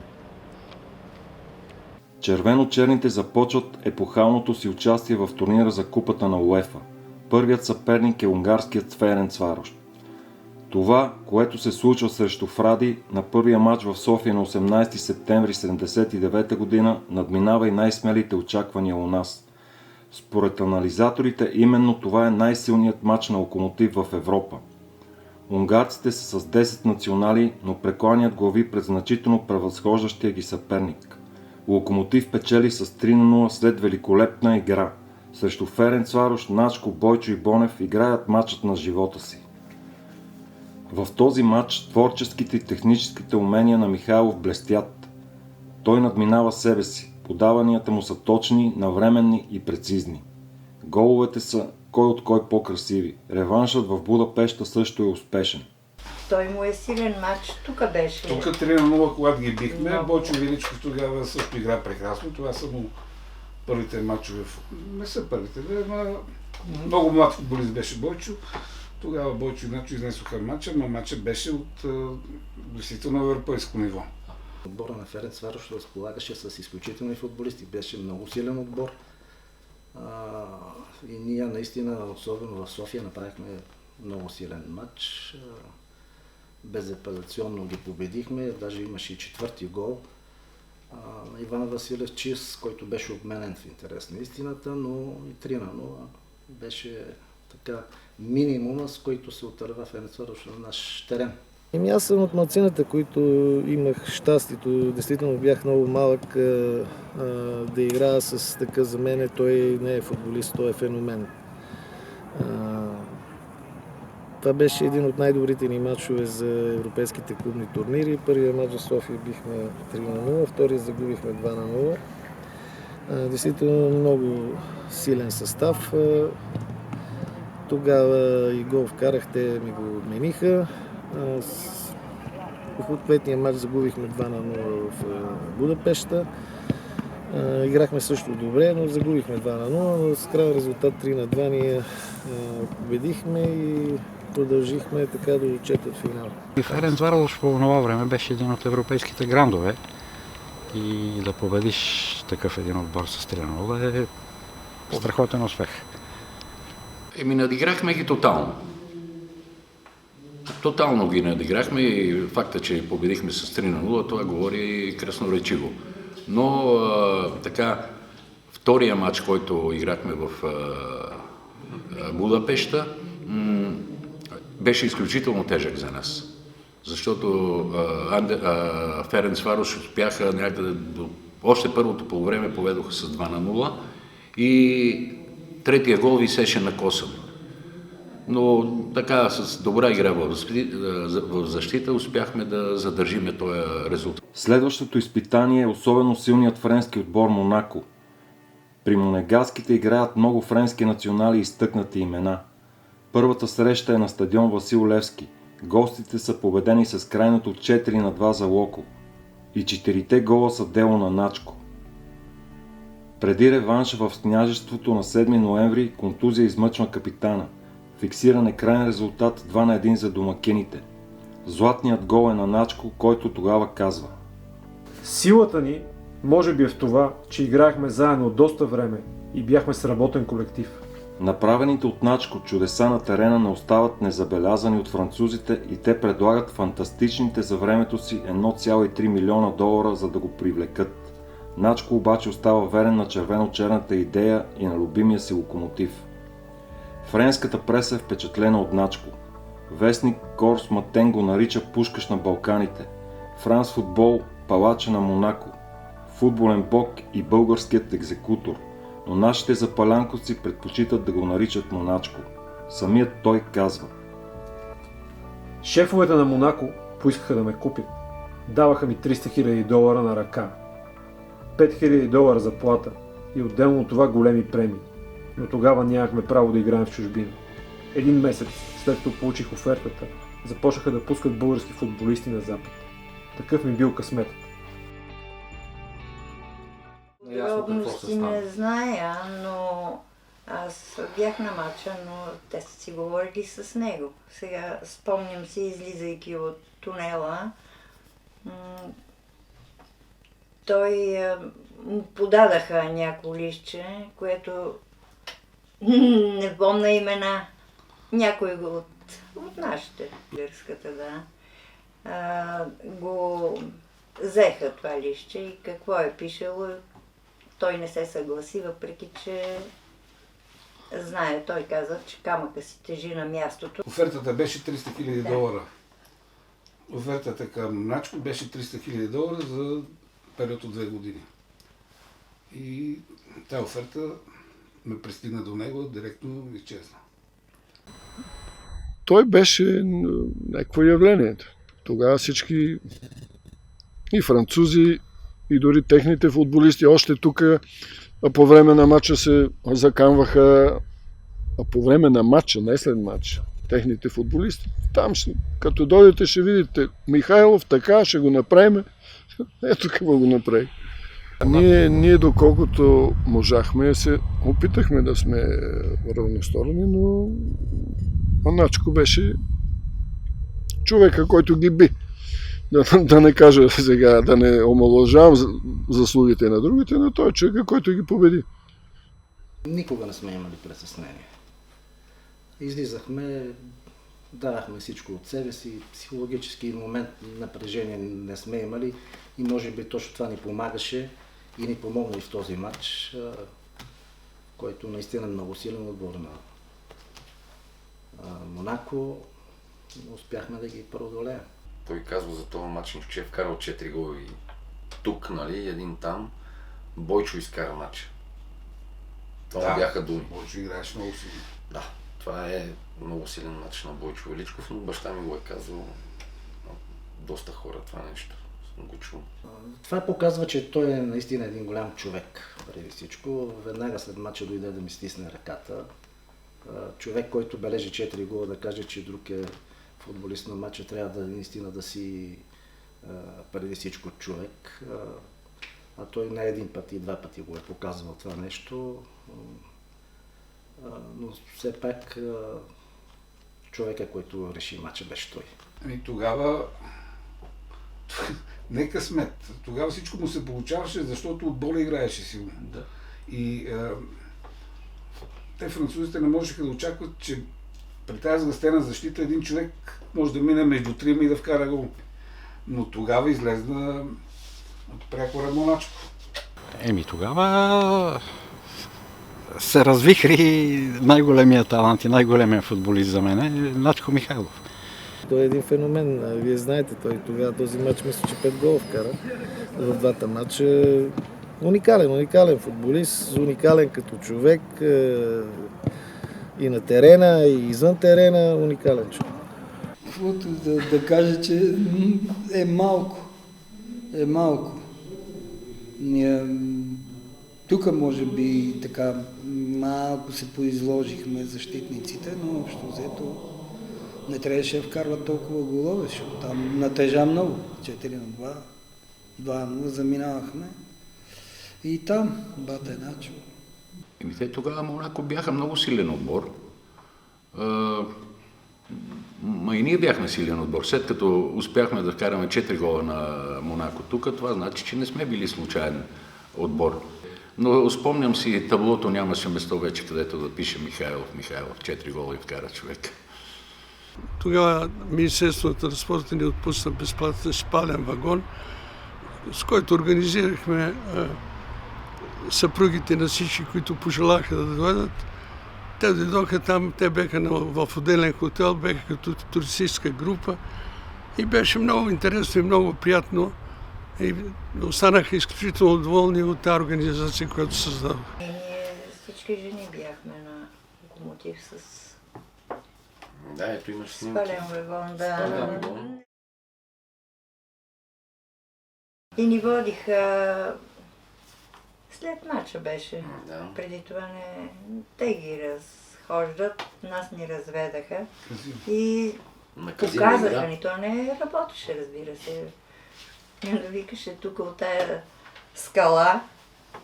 Червено-черните започват епохалното си участие в турнира за Купата на УЕФА. Първият съперник е унгарският Ференцварош. Това, което се случва срещу Фради на първия матч в София на 18 септември 1979 година, надминава и най-смелите очаквания у нас. Според анализаторите, именно това е най-силният матч на Локомотив в Европа. Унгарците са с 10 национали, но прекланят глави пред значително превъзхождащия ги съперник. Локомотив печели с 3-0 след великолепна игра. Срещу Ференцварош, Начко, Бойчо и Бонев играят матчът на живота си. В този матч творческите и техническите умения на Михайлов блестят. Той надминава себе си. Подаванията му са точни, навременни и прецизни. Головете са кой от кой по-красиви. Реваншът в Будапеща също е успешен. Той му е силен матч. Тук беше. Тук 3-0, когато ги бихме. Бойчо Величков тогава също игра прекрасно. Това са му първите матчове. Не са първите, много млад футболист беше Бойчо. Тогава Бойчо и Начо изнесоха матча, но матчът беше от действително европейско ниво. Отбора на Ференцварош разполагаше с изключителни футболисти. Беше много силен отбор. И ние наистина, особено в София, направихме много силен матч. Безапелационно ги победихме. Даже имаше и четвърти гол. Иван Василев Чис, който беше обменен в интерес на истината, но и 3-0 беше така минимума, с който се отърва Ференцварош на наш терен. Аз съм от малцината, които имах щастието, действително бях много малък да играя с такъв, за мен той не е футболист, той е феномен. Това беше един от най-добрите ни матчове за европейските клубни турнири. Първият матч в София бихме 3-0, втория загубихме 2-0. Действително много силен състав. Тогава и гол вкарах, те ми го отмениха. В ответния матч загубихме 2-0 в Будапеща. Играхме също добре, но загубихме 2-0, но с крайен резултат 3-2 ние победихме и продължихме така до четвърт финал. Ференцварош по това време беше един от европейските грандове и да победиш такъв един отбор с 3-0 е страхотен успех. Надиграхме ги тотално. Тотално ги надиграхме и факта, че победихме с 3-0, това говори красноречиво. Но така, втория матч, който играхме в Будапеща, беше изключително тежък за нас. Защото Ференцварош успяха някъде още първото полувреме поведоха с 2-0 и третия гол висеше на косъм. Но така с добра игра в защита успяхме да задържиме този резултат. Следващото изпитание е особено силният френски отбор Монако. При монегаските играят много френски национали и изтъкнати имена. Първата среща е на стадион Васил Левски. Гостите са победени с крайното 4-2 за Локо. И 4-те гола са дело на Начко. Преди реванш в княжеството на 7 ноември контузия измъчва капитана. Фиксиран е крайен резултат 2-1 за домакините. Златният гол е на Начко, който тогава казва: Силата ни може би е в това, че играехме заедно доста време и бяхме сработен колектив. Направените от Начко чудеса на терена не остават незабелязани от французите и те предлагат фантастичните за времето си 1,3 милиона долара, за да го привлекат. Начко обаче остава верен на червено-черната идея и на любимия си локомотив. Френската преса е впечатлена от Начко. Вестник Корс Матен го нарича пушкаш на Балканите. Франс Футбол – палача на Монако. Футболен бог и българският екзекутор. Но нашите запалянковци предпочитат да го наричат Моначко. Самият той казва: Шефовете на Монако поискаха да ме купят. Даваха ми 300 000 долара на ръка. 5 000 заплата и отделно от това големи премии. Но тогава нямахме право да играем в чужбина. Един месец след като получих офертата, започнаха да пускат български футболисти на Запад. Такъв ми бил късметът. Подробности не зная, но аз бях на матча, но те са си говорили с него. Сега спомням си, излизайки от тунела, той му подадаха някакво листче, което не помня имена. Някой от нашите, българската, да, го взеха това листче и какво е пишело. Той не се съгласи, въпреки че знае, той каза, че камъка си тежи на мястото. Офертата беше 300 000 долара. Офертата към Начко беше 300 000 долара за период от 2 години. И тази оферта ме пристигна до него, директно изчезна. Той беше някакво явление. Тогава всички и французи, и дори техните футболисти още тук по време на матча се заканваха, по време на матча, не след матча, техните футболисти. Там, като дойдете, ще видите Михайлов, така, ще го направим. Ето какво го направи. Ние доколкото можахме, се опитахме да сме равносторони, но Начко беше човека, който ги би. Да не кажа сега, да не омалъжавам заслугите на другите, но той е човека, който ги победи. Никога не сме имали притеснение. Излизахме, давахме всичко от себе си, психологически момент напрежение не сме имали и може би точно това ни помагаше и ни помогна и в този матч, който наистина е много силен отбор на Монако. Успяхме да ги преодолеем. Той казва за този матч, че е вкарал 4 гола и тук, нали, един там. Бойчо изкара матча. Това бяха думи. Бойчо играеш много силно. Да, това е много силен матч на Бойчо Величков, но баща ми го е казал доста хора това нещо. Съм го чул. Това показва, че той е наистина един голям човек, преди всичко. Веднага след матча дойде да ми стисне ръката. Човек, който бележи 4 гола, да каже, че друг е футболист на матча, трябва да наистина да си преди всичко човек. А той не един път и два пъти го е показвал това нещо. Но все пак човека, който реши матча, беше той. Ами тогава не късмет. Тогава всичко му се получаваше, защото отбора играеше силно. Да. И те французите не можеха да очакват, че при тази сгъстена защита един човек може да мине между трима и да вкара гол. Но тогава излезна от прякора Моначко. Тогава се развихри най-големия талант и най-големия футболист за мен е Начко Михайлов. Той е един феномен. Вие знаете, той тогава този матч мисля, че 5 гола вкара в двата матча. Уникален футболист, уникален като човек и на терена, и извън терена, уникален човек. Каквото да кажа, че е малко. Тук може би така малко се поизложихме защитниците, но общо взето не трябваше да вкарват толкова голове, защото там натежа много. 4-2, 2-0 заминавахме. И там бате Начо. Те тогава Монако бяха много силен отбор. И ние бяхме силен отбор. След като успяхме да вкараме 4 гола на Монако тук, това значи, че не сме били случайен отбор. Но спомням си, таблото нямаше место вече, където да пише Михайлов, 4 гола и вкара човек. Тогава Министерството на спорта ни отпусна безплатен спален вагон, с който организирахме съпругите на всички, които пожелаха да дойдат. Те дойдоха там, те бяха в отделен хотел, бяха като туристическа група и беше много интересно и много приятно. И останаха изключително доволни от тази организация, която създава. Ние всички жени бяхме на локомотив с Да, ето имаш снимки. спален вагон, да. И ни водиха, след мача беше, преди това не, те ги разхождат, нас ни разведаха и показаха ни, то не работеше, разбира се. Да викаше тук от тая скала,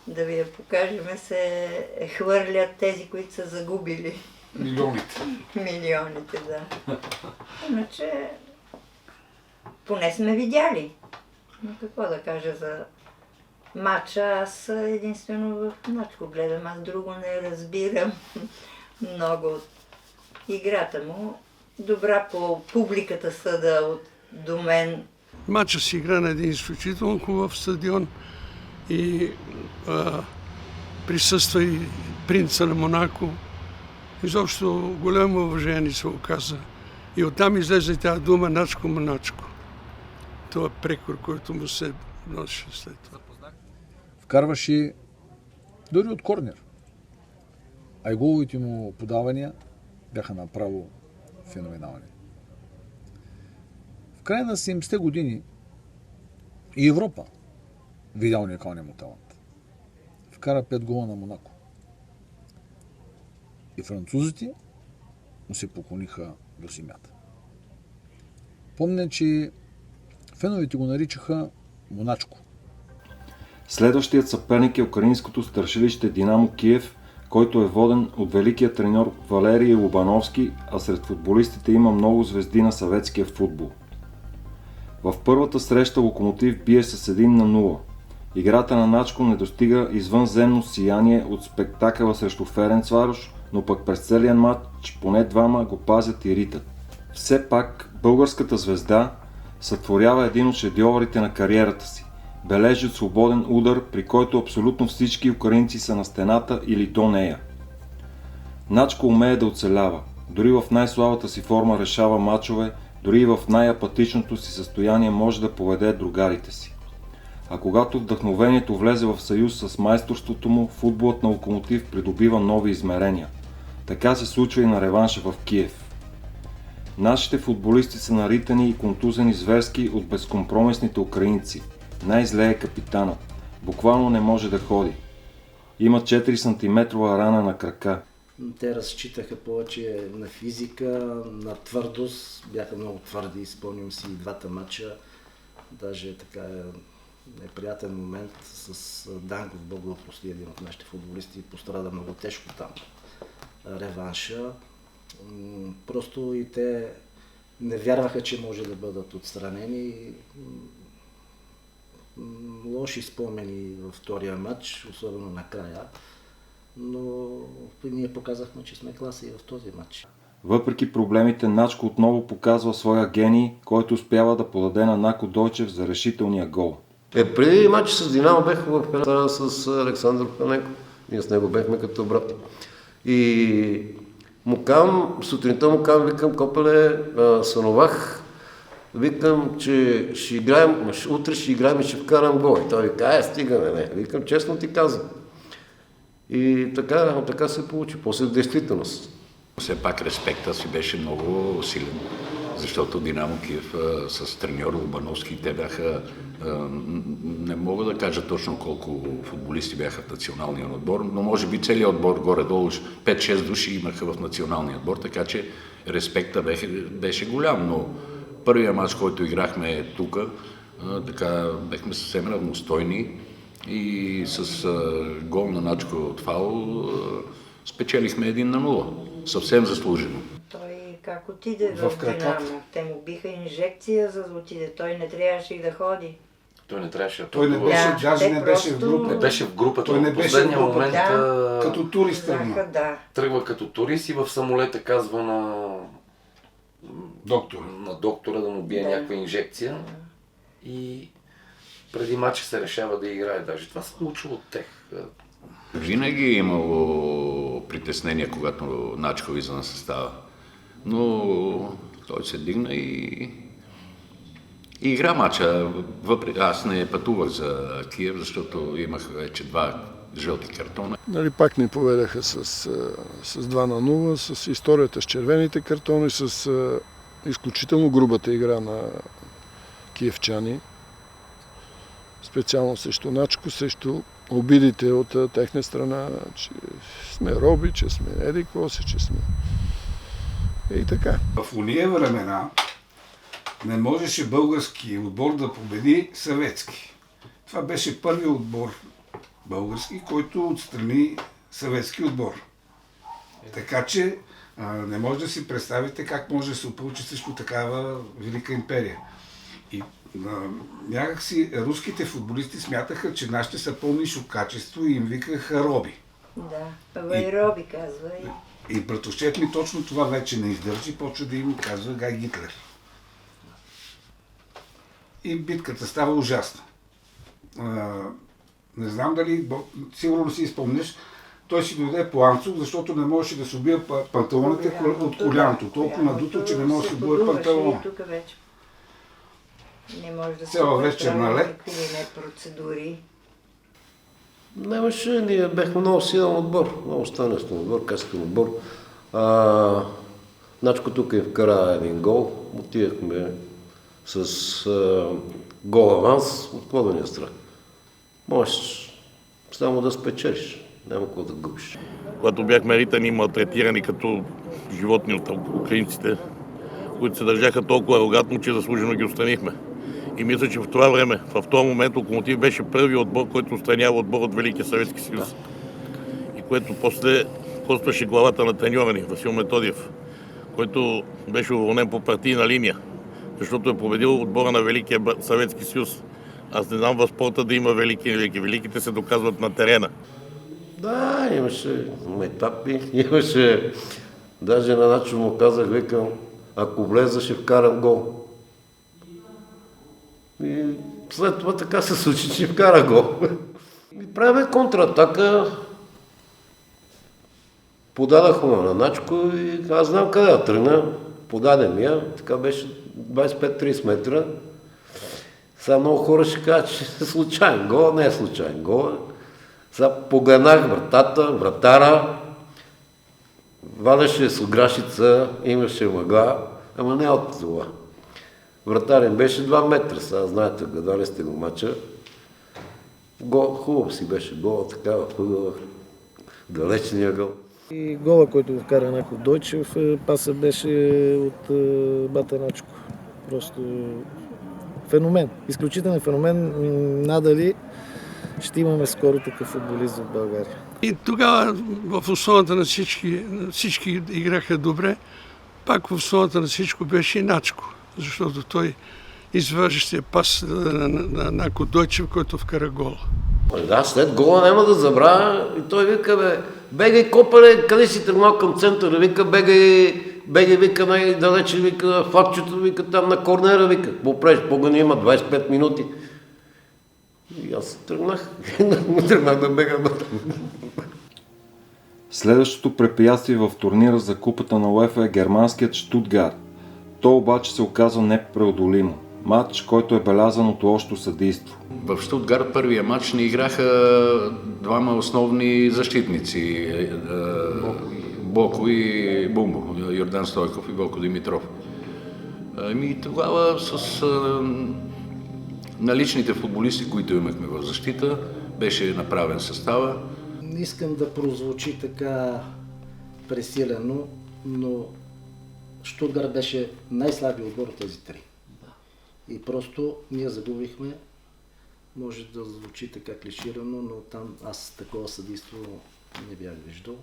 да ви я покажем, се хвърлят тези, които са загубили. Милионите, да. Иначе, поне сме видяли. Но какво да кажа за матча, аз единствено в Начко гледам, аз друго не разбирам много от играта му. Добра по публиката съда до мен. Матча се игра на един изключително хубав стадион и присъства и принца на Монако. Изобщо голямо уважение се оказа. И оттам излезе тази дума Начко Моначко. Това е прекор, който му се носеше след това. Вкарваше дори от корнер. А и головите му подавания бяха направо феноменални. В края на 70-те години и Европа видя уникалния му талант. Вкара 5 гола на Монако. И французите му се поклониха до земята. Помня, че феновете го наричаха Моначко. Следващият съперник е украинското страшилище Динамо Киев, който е воден от великия треньор Валерий Лобановски, а сред футболистите има много звезди на съветския футбол. В първата среща Локомотив бие с 1-0. Играта на Начко не достига извънземно сияние от спектакъла срещу Ференцварош, но пък през целия матч поне двама го пазят и ритат. Все пак българската звезда сътворява един от шедьовърите на кариерата си. Бележи от свободен удар, при който абсолютно всички украинци са на стената или до нея. Начко умее да оцелява. Дори в най-слабата си форма решава мачове, дори и в най-апатичното си състояние може да поведе другарите си. А когато вдъхновението влезе в съюз с майсторството му, футболът на Локомотив придобива нови измерения. Така се случва и на реванша в Киев. Нашите футболисти са наритани и контузени зверски от безкомпромисните украинци. Най-зле е капитанът. Буквално не може да ходи. Има 4 см рана на крака. Те разчитаха повече на физика, на твърдост. Бяха много твърди, спомням си и двата матча. Даже така неприятен момент с Данков, Бог го прости, един от нашите футболисти, пострада много тежко там. Реванша. Просто и те не вярваха, че може да бъдат отстранени. Лоши спомени във втория матч, особено накрая. Но ние показахме, че сме класа и в този матч. Въпреки проблемите, Начко отново показва своя гений, който успява да подаде на Нако Дойчев за решителния гол. Преди матч с Динамо бех в една с Александър Паненко. Ние с него бехме като брат. И сутринта му казвам, викам, Копеле, съновах, викам, че ще играем, утре ще играем и ще вкарам гол. И той вика, стигаме, не. Викам, честно ти казвам. И така се получи, после в действителност. Все пак респекта си беше много силен, защото Динамо Киев с треньор Лобановски, те бяха, не мога да кажа точно колко футболисти бяха в националния отбор, но може би целият отбор горе-долу 5-6 души имаха в националния отбор, така че респекта беше голям, но първия мач, който играхме тук, така бехме съвсем равностойни и с гол на Начко от фаул спечелихме 1-0. Съвсем заслужено. Той как отиде в Динамо? Те му биха инжекция, за да отиде. Той не трябваше и да ходи. Той не трябваше. Той не беше, даже не беше в групата. Не беше в групата. Той не в беше последния в групата. момент Като турист тръгна. Тръгва като турист и в самолета казва на доктора да му бие някаква инжекция. И преди матча се решава да играе. Даже това се получило от тех. Винаги е имало притеснения, когато Начко излиза на състава. Но той се дигна и игра матча. Аз не пътувах за Киев, защото имах вече 2 жълти картона. Пак ни поведаха с 2-0, с историята с червените картони, с изключително грубата игра на киевчани. Специално срещу Начко, срещу обидите от техна страна, че сме роби, че сме еди-коси, че сме... И така. В уния времена не можеше български отбор да победи съветски. Това беше първият отбор български, който отстрани съветски отбор. Така че не може да си представите как може да се получи всичко такава велика империя. И някакси руските футболисти смятаха, че нашите са по-ниско качество и им викаха роби. Да, и роби казва. И братовчет ми точно това вече не издържи, почва да им казва Гай Гитлер. И битката става ужасна. Не знам дали, сигурно си изпомниш, той си дойде по Анцук, защото не можеше да се убие панталоните от коляното. Толкова надуто, че не може да се убие панталона. Не може да се цяла вечер на лед. Процедури. Нямаше, ние бяхме много силен отбор, много станестен отбор, качествен отбор. Начко тук вкара един гол, отидахме с гол аванс, от какво да ни е страх. Можеш само да спечелиш, няма какво да губиш. Когато бяхме ритани и малтретирани като животни от украинците, които се държаха толкова арогантно, че заслужено ги отстранихме. И мисля, че в това време, в този момент Локомотив беше първият отбор, който отстранява отбор от Великия Съветски съюз. И което после костваше главата на треньора ни, Васил Методиев, който беше уволнен по партийна линия, защото е победил отбора на Великия Съветски съюз. Аз не знам в спорта да има велики и велики. Великите се доказват на терена. Да, имаше етапи, имаше... Даже на начин му казах, викам, ако влеза, ще вкарам гол. И след това така се случи, че вкара гол. И правим контратака. Подадах му на Начко и аз знам къде да тръгна. Подаде ми я, така беше 25-30 метра. Сега много хора ще кажат, че е случайен гол, не е случайен гол. Сега погледнах вратата, вратара, вадеше с ограшица, имаше мъгла, ама не от това. Вратарен беше 2 метра, сега знаете, гледали сте го мача. Гол, хубав си беше гол, така в далечния гол. И гола, който вкара Нако Дойчев, паса беше от бата Начко. Просто феномен, изключителен феномен. Надали ще имаме скоро такъв футболист в България. И тогава в основата на всички играха добре, пак в основата на всичко беше и Начко, защото той изваждащия пас на Нако Дойчев, който вкара гола. Да, след гола няма да забравя и той вика, бегай Копале, къде си тръгнал към центъра, вика, бегай, вика, най-далече, вика, факчето, вика, там на корнера, вика, попреш, погани има 25 минути. И аз тръгнах да бегам. Следващото препятствие в турнира за купата на УЕФА е германският Штутгарт. То обаче се оказва непреодолимо. Матч, който е белязан от лошо съдийство. В Штутгарт първия матч не играха 2 основни защитници. Боко и Бумбо, Йордан Стойков и Боко Димитров. И тогава с наличните футболисти, които имахме в защита, беше направен състава. Не искам да прозвучи така пресилено, но Штутгарт беше най-слабият отбор от тези 3. И просто ние загубихме, може да звучи така клиширано, но там аз такова съдийство не бях виждал.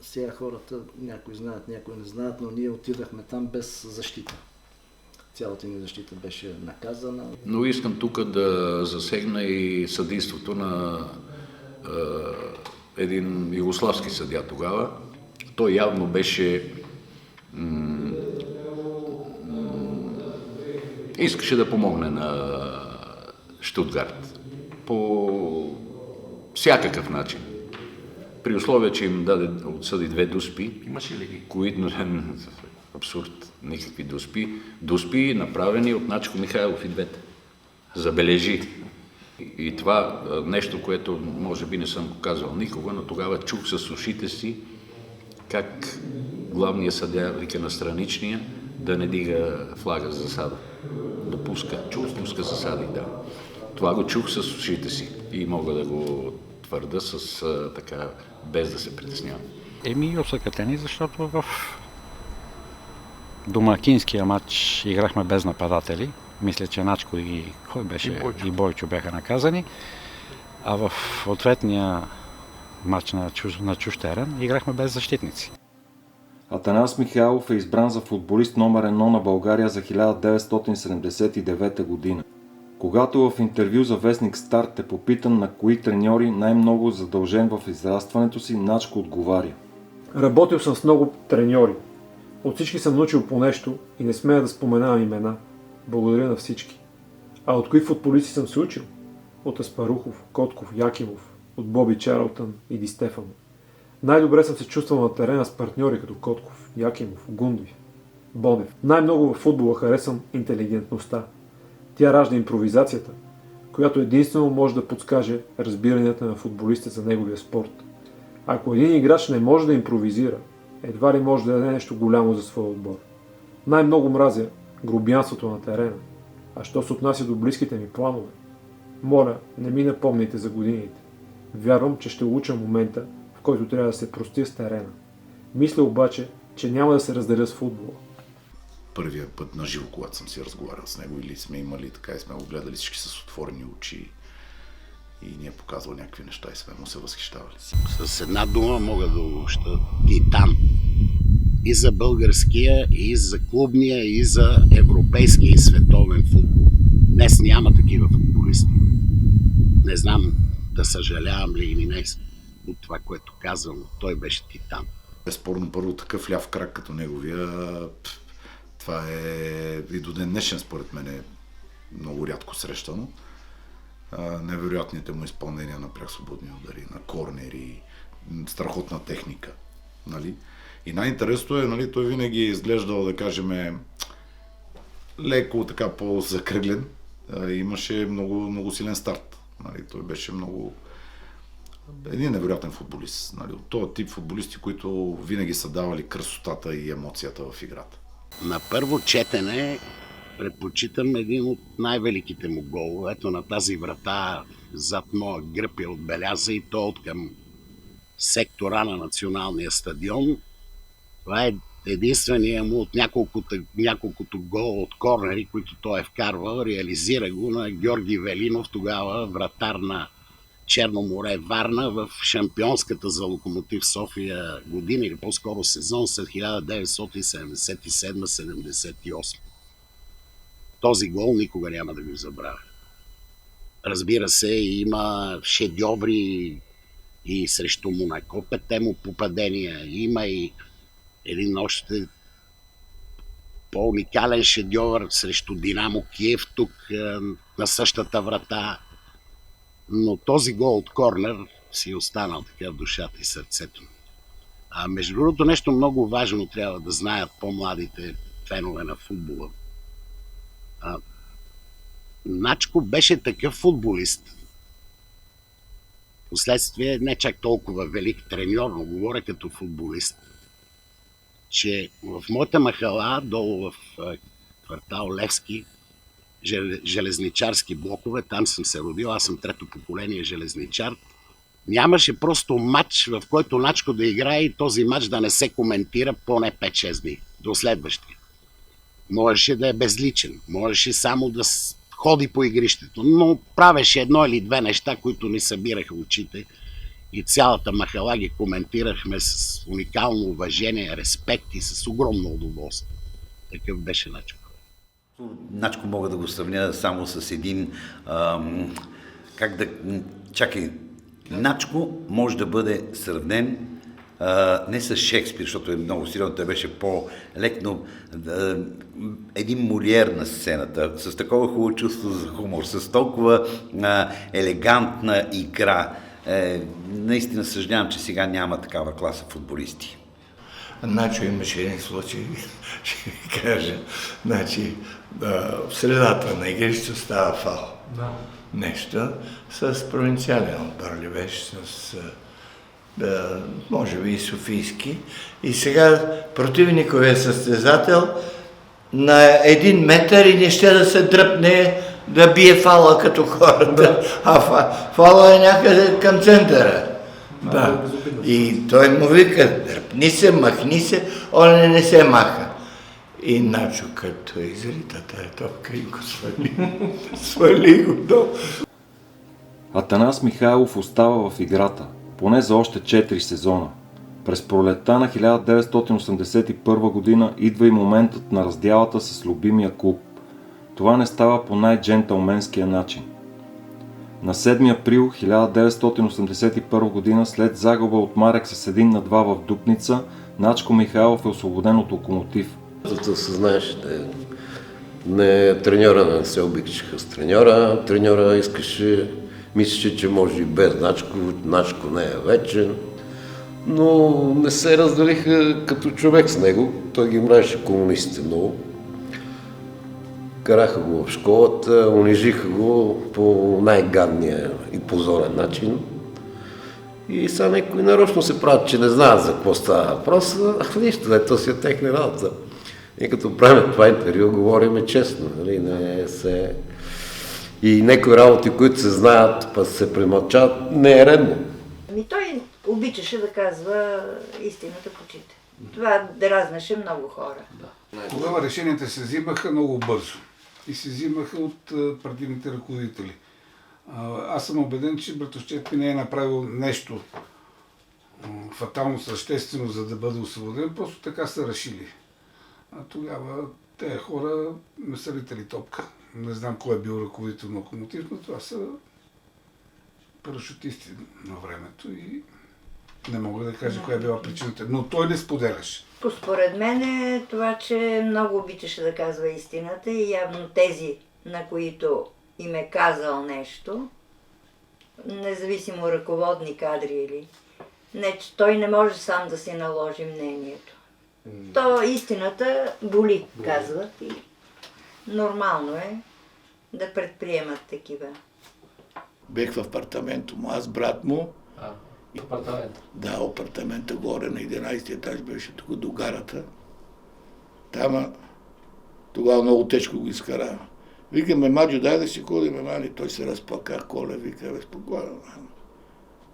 Сега хората, някои знаят, някои не знаят, но ние отидахме там без защита. Цялата ни защита беше наказана. Но искам тук да засегна и съдийството на един югославски съдия тогава. Той явно беше искаше да помогне на Штутгарт по всякакъв начин. При условие, че им даде отсъди 2 дуспи. Имаше ли ги? Които абсурд, никакви дуспи. Дуспи направени от Начко Михайлов и двете. Забележи. И това нещо, което може би не съм го казал никога, но тогава чух с ушите си как главният съдия вика на страничния да не дига флага за засада. Допуска засади, да. Това го чух с ушите си и мога да го твърда така, без да се притеснявам. Осъкатени, защото в домакинския матч играхме без нападатели. Мисля, че Начко и Бойчо бяха наказани. А в ответния матч на чужд терен играхме без защитници. Атанас Михайлов е избран за футболист номер 1 на България за 1979 година. Когато в интервю за вестник Старт е попитан на кои треньори най-много задължен в израстването си, Начко отговаря. Работил съм с много треньори. От всички съм научил по нещо и не смея да споменавам имена. Благодаря на всички. А от кои футболисти съм се учил? От Аспарухов, Котков, Якимов, от Боби Чарлтън и Ди Стефано. Най-добре съм се чувствал на терена с партньори като Котков, Якимов, Гундев, Бонев. Най-много в футбола харесвам интелигентността. Тя ражда импровизацията, която единствено може да подскаже разбиранията на футболиста за неговия спорт. Ако един играч не може да импровизира, едва ли може да даде нещо голямо за своя отбор. Най-много мразя грубянството на терена. А що се отнася до близките ми планове? Моля, не ми напомните за годините. Вярвам, че ще улуча момента, в който трябва да се простя с терена. Мисля обаче, че няма да се разделя с футбола. Първия път на живо, когато съм си разговарял с него, или сме имали така и сме го гледали всички с отворени очи и ни е показвал някакви неща и сме му се възхищавали. С една дума мога да обобща: титан. И за българския, и за клубния, и за европейския и световен футбол. Днес няма такива футболисти. Не знам да съжалявам ли или не от това, което казвам, но той беше титан. Безспорно първо такъв ляв крак като неговия, това е и до ден днешен според мен е много рядко срещано. Невероятните му изпълнения на прях свободни удари, на корнери, страхотна техника. Нали? И най-интересното е, нали, той винаги е изглеждал, да кажем, леко така по-закръглен, имаше много, много силен старт. Нали, той беше един невероятен футболист. Нали, от този тип футболисти, които винаги са давали красотата и емоцията в играта. На първо четене предпочитам един от най-великите му голове. Ето на тази врата зад моя гръб е отбеляза и то от към сектора на Националния стадион. Това е единствения му от няколкото гола от корнери, които той е вкарвал. Реализира го на Георги Велинов, тогава вратар на Черно море Варна в шампионската за Локомотив София година, или по-скоро сезон след 1977-78. Този гол никога няма да го забравя. Разбира се, има шедьоври и срещу Монако, 5 му попадения. Има и един още по-уникален шедьовър срещу Динамо Киев, тук на същата врата. Но този гол от корнер си останал така в душата и сърцето. А между другото, нещо много важно трябва да знаят по-младите фенове на футбола. Начко беше такъв футболист. Впоследствие не чак толкова велик треньор, но говоря като футболист, че в моята махала, долу в квартал Левски, железничарски блокове, там съм се родил, аз съм трето поколение железничар, нямаше просто матч, в който Начко да играе и този матч да не се коментира поне 5-6 дни до следващия. Можеше да е безличен, можеше само да ходи по игрището, но правеше едно или две неща, които ни събираха очите и цялата махала ги коментирахме с уникално уважение, респект и с огромно удоволствие. Такъв беше Начко. Начко мога да го сравня само с един... Начко може да бъде сравнен не с Шекспир, защото е много сериозно, той беше по-лек, но един Молиер на сцената, с такова хубаво чувство за хумор, с толкова елегантна игра. Наистина съжалявам, че сега няма такава класа футболисти. Начо имаше един случай, ще ви кажа. Значи, в средата на игрището става фал. Да. Нещо с провинциален отбор ли беше, с може би и софийски. И сега противниковия състезател на 1 метър и не ще да се дръпне да бие фала като хората, а фала е някъде към центъра. Да. И той му вика, дръпни се, махни се, он не се маха. И Начо като изрита тая топка и го свали го долу. Атанас Михайлов остава в играта, поне за още 4 сезона. През пролетта на 1981 година идва и моментът на раздялата с любимия клуб. Това не става по най-джентълменския начин. На 7 април 1981 година, след загуба от Марек с 1-2 в Дупница, Начко Михайлов е освободен от Локомотив. Зато се знаеш, треньора не се обичаха с треньора. Треньора мислеше, че може и без Начко. Начко не е вечен. Но не се разделиха като човек с него. Той ги мразеше комунистите много. Караха го в школата, унижиха го по най-гадния и позорен начин. И сега някои нарочно се правят, че не знаят за какво става въпрос. Нищо, ето си е техна работа. И като правим това интервю, говорим честно. Нали? И някои работи, които се знаят, па се премълчават, не е редно. Той обичаше да казва истината в очите. Това дразнеше много хора. Тогава решенията се взимаха много бързо и се взимаха от партийните ръководители. Аз съм убеден, че братовчет ми не е направил нещо фатално съществено, за да бъде освободен, просто така са решили. А тогава тези хора не са литали топка. Не знам кой е бил ръководител на Локомотив, но това са парашутисти на времето и не мога да кажа коя е била причината. Но той не споделяше. Според мен е това, че много обичаше да казва истината и явно тези, на които им е казал нещо, независимо ръководни кадри или не, че той не може сам да си наложи мнението. То истината боли, казват. И нормално е да предприемат такива. Бех в апартаменто му, аз брат му. Апартамент? Да, апартамента горе на 11 етаж беше тук до гарата. Там тогава много тежко го изкара. Викаме, Маджо, дай да си ходим, мани. Той се разплака, Коле, вика, спокойно.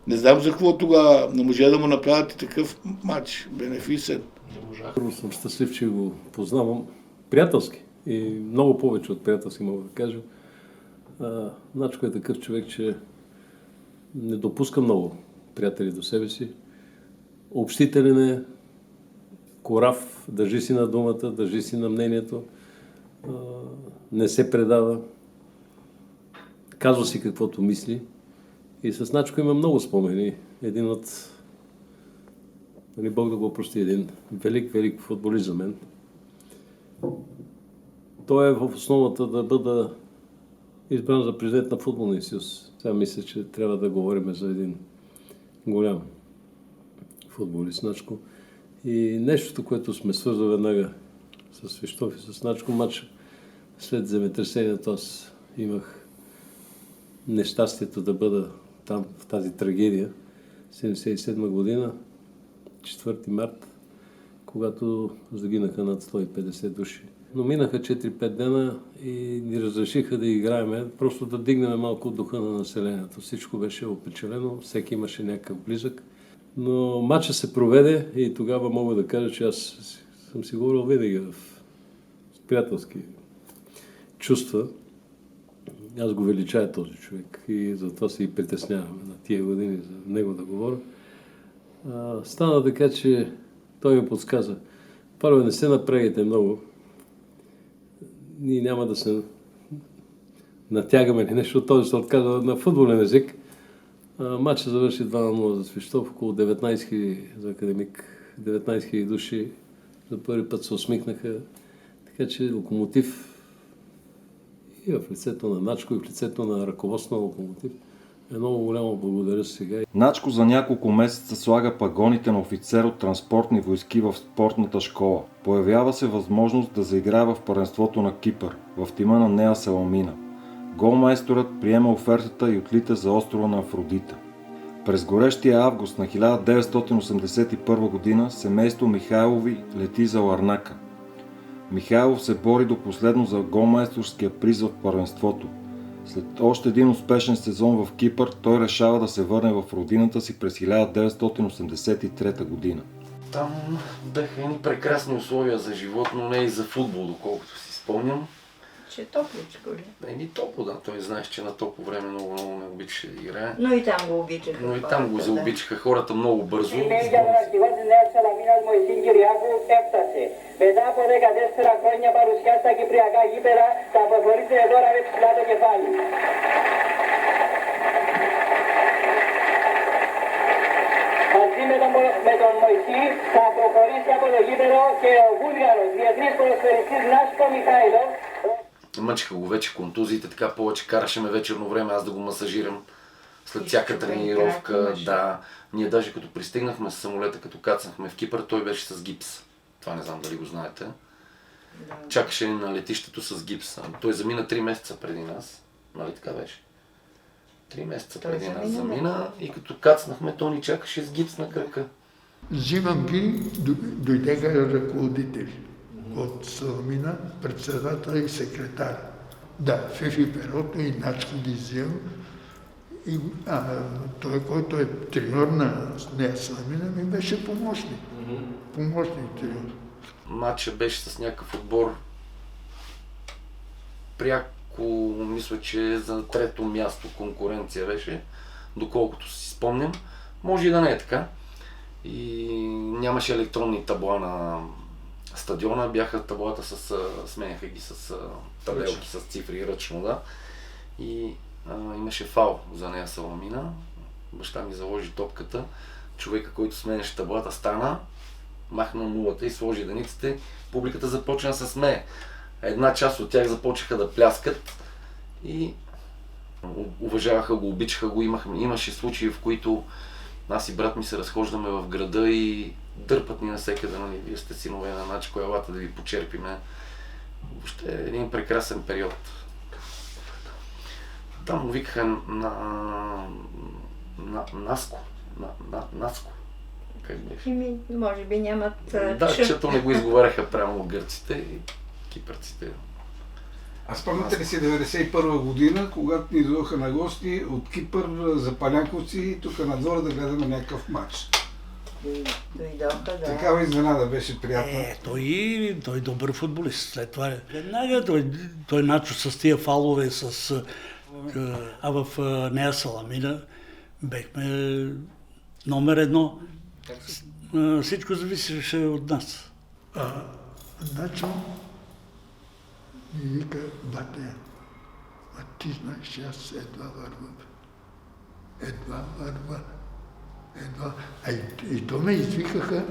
Не знам за какво тогава не може да му направят такъв матч, бенефисен. Първо съм щастлив, че го познавам приятелски и много повече от приятелски мога да кажа. Начко е такъв човек, че не допуска много приятели до себе си. Общителен е, корав, държи си на думата, държи си на мнението, не се предава, казва си каквото мисли. И с Начко има много спомени. Един от, Бог да го прости, един велик футболист за мен. Той е в основата да бъда избран за президент на Футболния съюз. Сега мисля, че трябва да говорим за един голям футболист Начко. И нещото, което сме свързали веднага с Свищов и с Начко, матч след земетресението, аз имах нещастието да бъда там в тази трагедия, 1977 година, 4 март, когато загинаха над 150 души. Но минаха 4-5 дена и ни разрешиха да играем, просто да дигнем малко духа на населението. Всичко беше опечалено, всеки имаше някакъв близък. Но матчът се проведе и тогава мога да кажа, че аз съм си говорил винаги в приятелски чувства. Аз го величая този човек и затова се и притеснявам на тия години за него да говоря. Стана така, че той ми подсказа: първо, не се напрягайте много. Ние няма да се натягаме или нещо, този се отказва на футболен език. Матчът завърши 2-0 за Свищов, около 19 000 за Академик, 19 000 души за първи път се усмихнаха. Така че Локомотив и в лицето на Начко, и в лицето на ръководство на Локомотив е много голямо благодаря сега. Начко за няколко месеца слага пагоните на офицер от транспортни войски в спортната школа. Появява се възможност да заиграе в първенството на Кипър, в тима на Неа Саламина. Голмайсторът приема офертата и отлита за острова на Афродита. През горещия август на 1981 година семейство Михайлови лети за Ларнака. Михайлов се бори до последно за голмайсторския приз в първенството. След още един успешен сезон в Кипър, той решава да се върне в родината си през 1983 година. Там бяха едни прекрасни условия за живот, но не и за футбол, доколкото си спомням. Че топличко ли? Топло, да. Той знаеш, че на топло време много не обичаше да играе. Но и там го обичаха. Но и там го заобичаха хората много бързо. Μαζί με τον Μωυσή θα προχωρήσει από το γήπεδο και ο Βούλγαρος διεθνής ποδοσφαιριστής Νάσκο Μιχάηλов. Мъчиха го вече контузиите, така повече караше ме вечерно време аз да го масажирам след всяка тренировка. Да, ние даже като пристигнахме с самолета, като кацнахме в Кипър, той беше с гипс. Това не знам дали го знаете. Чакаше на летището с гипс. Той замина 3 месеца преди нас. Нали така беше? 3 месеца преди нас замина и като кацнахме, той ни чакаше с гипс на кръка. Взимам ги, дойдеха ръководители от Саламина, председател и секретар. Да, Фефи Перото и Начко ги взем. И той, който е треньор на Нея Саламина, ми беше помощник. Помощник треньор. Матчът беше с някакъв отбор. Пряко, мисля, че за 3-то място конкуренция беше, доколкото си спомням. Може и да не е така. И нямаше електронни табла на стадиона, бяха таблата сменяха ги с табелки с цифри ръчно, да. И имаше фал за Нея Саламина. Баща ми заложи топката. Човека, който сменяше таблата, стана, махна нулата и сложи единиците. Публиката започна да се смее. Една част от тях започнаха да пляскат и уважаваха го, обичаха го. Имаше случаи, в които аз и брат ми се разхождаме в града и дърпат ни навсекъде, нали, вие сте синове на Начко, елата да ви почерпиме. въобще един прекрасен период. Там му викаха Наско. Наско. Как беше? Може би нямат... Да, защото не го изговаряха прямо гърците и кипърците. А спомняте ли си 1991 година, когато ни дойдоха на гости от Кипър за Палянковци, тук на двора да гледаме някакъв матч? Дойдоха, да. Такава изненада беше приятна. Той е добър футболист. След това веднага той начо с тия фалове, а в Нея Саламина бехме номер 1. Всичко зависеше от нас. Начо ми вика: бате, а ти знаеш, че аз едва върва. И то ме извикаха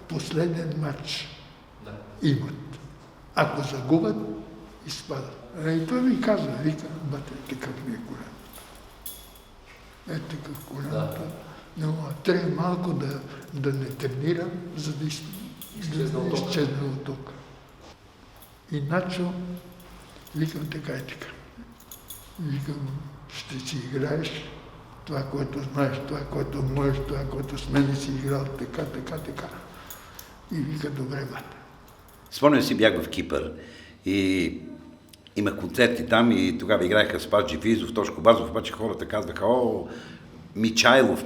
последен матч. Да. Имат. Ако загубят, изпадат. И той ми казва, вика: бате, такъв ми е голям. Такъв голям. Да. Но трябва малко да не тренирам, за да изчезна от тук. И Начо, викам така и така. Викам: ще си играеш това, което знаеш, това, което можеш, това, което с мене си играл, така. И вика: добре, бате. Спомням си, бях в Кипър и имах концерти там и тогава играеха Спас Джевизов, Тошко Базов, обаче хората казваха: о, Мичайлов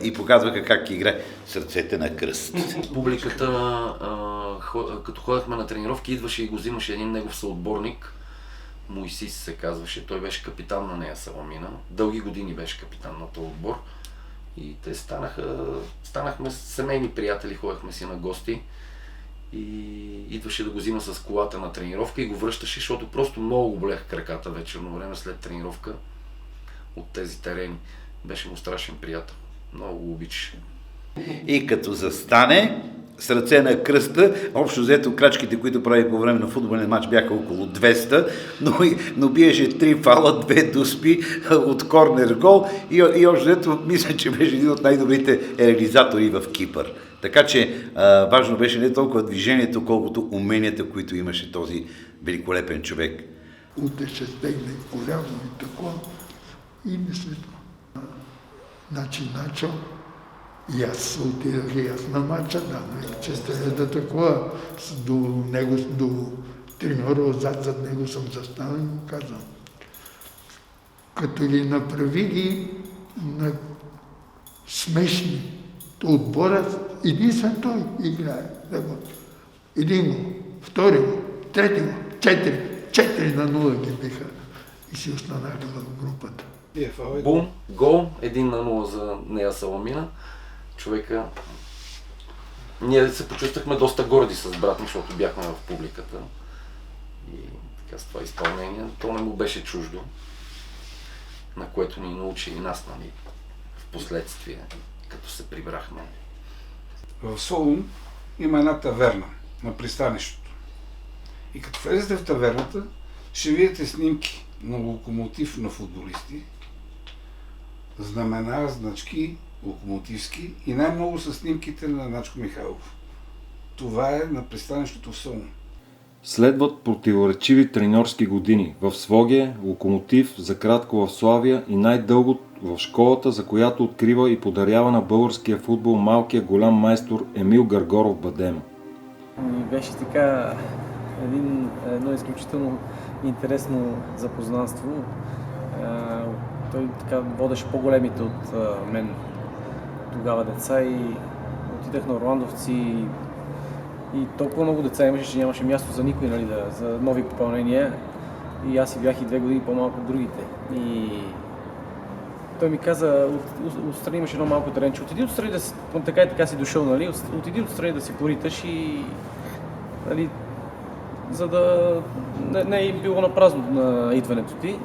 и показваха как играе Сърцете на кръст. Публиката, като ходехме на тренировки, идваше и го взимаше един негов съотборник. Моисис се казваше, той беше капитан на Нея Саламина. Дълги години беше капитан на този отбор. И те станахме семейни приятели, ходехме си на гости. И идваше да го взима с колата на тренировка и го връщаше, защото просто много го болеха краката вечерно време след тренировка от тези терени. Беше му страшен приятел. Много го обичаше. И като застане с ръце на кръста, общо взето крачките, които прави по време на футболен матч, бяха около 200, но биеше 3 фала, 2 дуспи от корнер гол и общо взето мисля, че беше един от най-добрите реализатори в Кипър. Така че важно беше не толкова движението, колкото уменията, които имаше този великолепен човек. Утре ще стегне голямо и такова и мисля, Начо, и аз отидах и аз на матча, че да такова, до треньора зад него съм застанал и му казвам: като ли направили на смешни отборът, единствен той играе. Един го, втори го, трети го, 4-0 ги биха и си останали в групата. Бум, гол, 1-0 за Нея Саламина. Човека, ние се почувствахме доста горди с брат ми, защото бяхме в публиката. И така с това изпълнение, то не му беше чуждо, на което ни научи и нас, нали, в последствие, като се прибрахме. В Солун има една таверна на пристанището. И като влезете в таверната, ще видите снимки на локомотив на футболисти, знамена, значки, локомотивски и най-много са снимките на Начко Михайлов. Това е на пристанището в Солун. Следват противоречиви треньорски години в Своге, Локомотив, за кратко в Славия и най-дълго в школата, за която открива и подарява на българския футбол малкия голям майстор Емил Гаргоров Бадема. Беше така едно изключително интересно запознанство. Той така водеше по-големите от мен тогава деца и отидах на Орландовци и толкова много деца имаше, че нямаше място за никой, нали, за нови попълнения. И аз си бях и 2 години по-малко от другите. И той ми каза, отстрани имаше едно малко теренче, отиди отстрани така и така си дошъл, нали, отиди отстрани да си пориташ и, нали, за да не е било на празно на идването ти.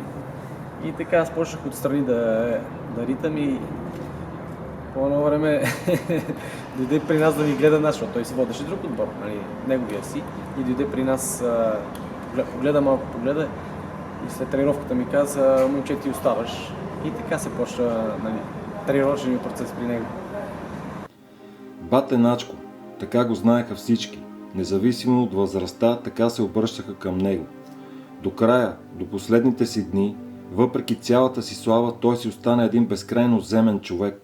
И така аз почнах отстрани да ритам и по едно време дойде при нас да ни гледа нас, защото той си водеше друг отбор, нали, неговия си. И дойде при нас, погледа и след тренировката ми каза: момче, ти оставаш. И така се почна, нали, тренировъчният процес при него. Бате Начко, така го знаеха всички, независимо от възрастта, така се обръщаха към него. До края, до последните си дни, въпреки цялата си слава, той си остана един безкрайно земен човек.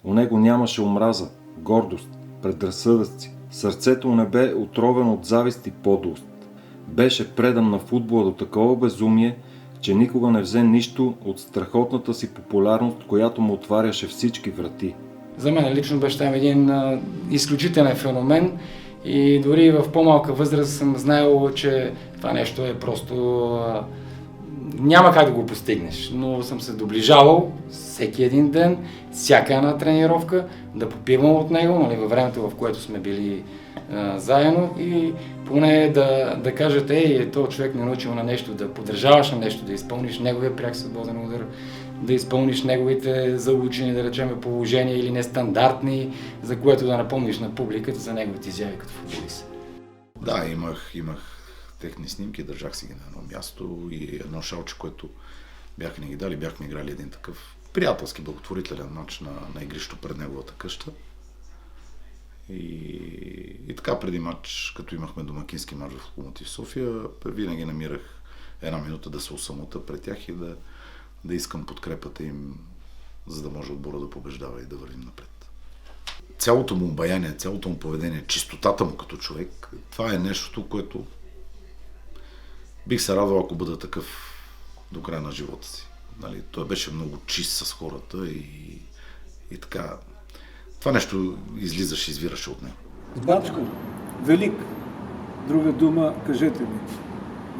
У него нямаше омраза, гордост, предразсъдъци. Сърцето му не бе отровено от завист и подлост. Беше предан на футбола до такова безумие, че никога не взе нищо от страхотната си популярност, която му отваряше всички врати. За мен лично баща ми един изключителен феномен и дори в по-малка възраст съм знаел, че това нещо е просто... няма как да го постигнеш, но съм се доближавал всеки един ден, всяка една тренировка, да попивам от него, нали, във времето, в което сме били заедно и поне да кажете, този човек не научил на нещо, да поддържаваш на нещо, да изпълниш неговия пряк свободен удар, да изпълниш неговите заучени, да речем, положения или нестандартни, за което да напомниш на публиката за неговите изяви като футболист. Да, имах техни снимки, държах си ги на едно място и едно шалче, което бяха ни ги дали, бяхме играли един такъв приятелски, благотворителен мач на игрището пред неговата къща. И така преди мач, като имахме домакински мач в Локомотив София, винаги намирах една минута да се осамота пред тях и да искам подкрепата им, за да може отбора да побеждава и да вървим напред. Цялото му обаяние, цялото му поведение, чистотата му като човек, това е нещото, което бих се радвал, ако бъда такъв до края на живота си. Нали, той беше много чист с хората и така. Това нещо излизаше, извираше от него. Бачко, велик. Друга дума, кажете ми.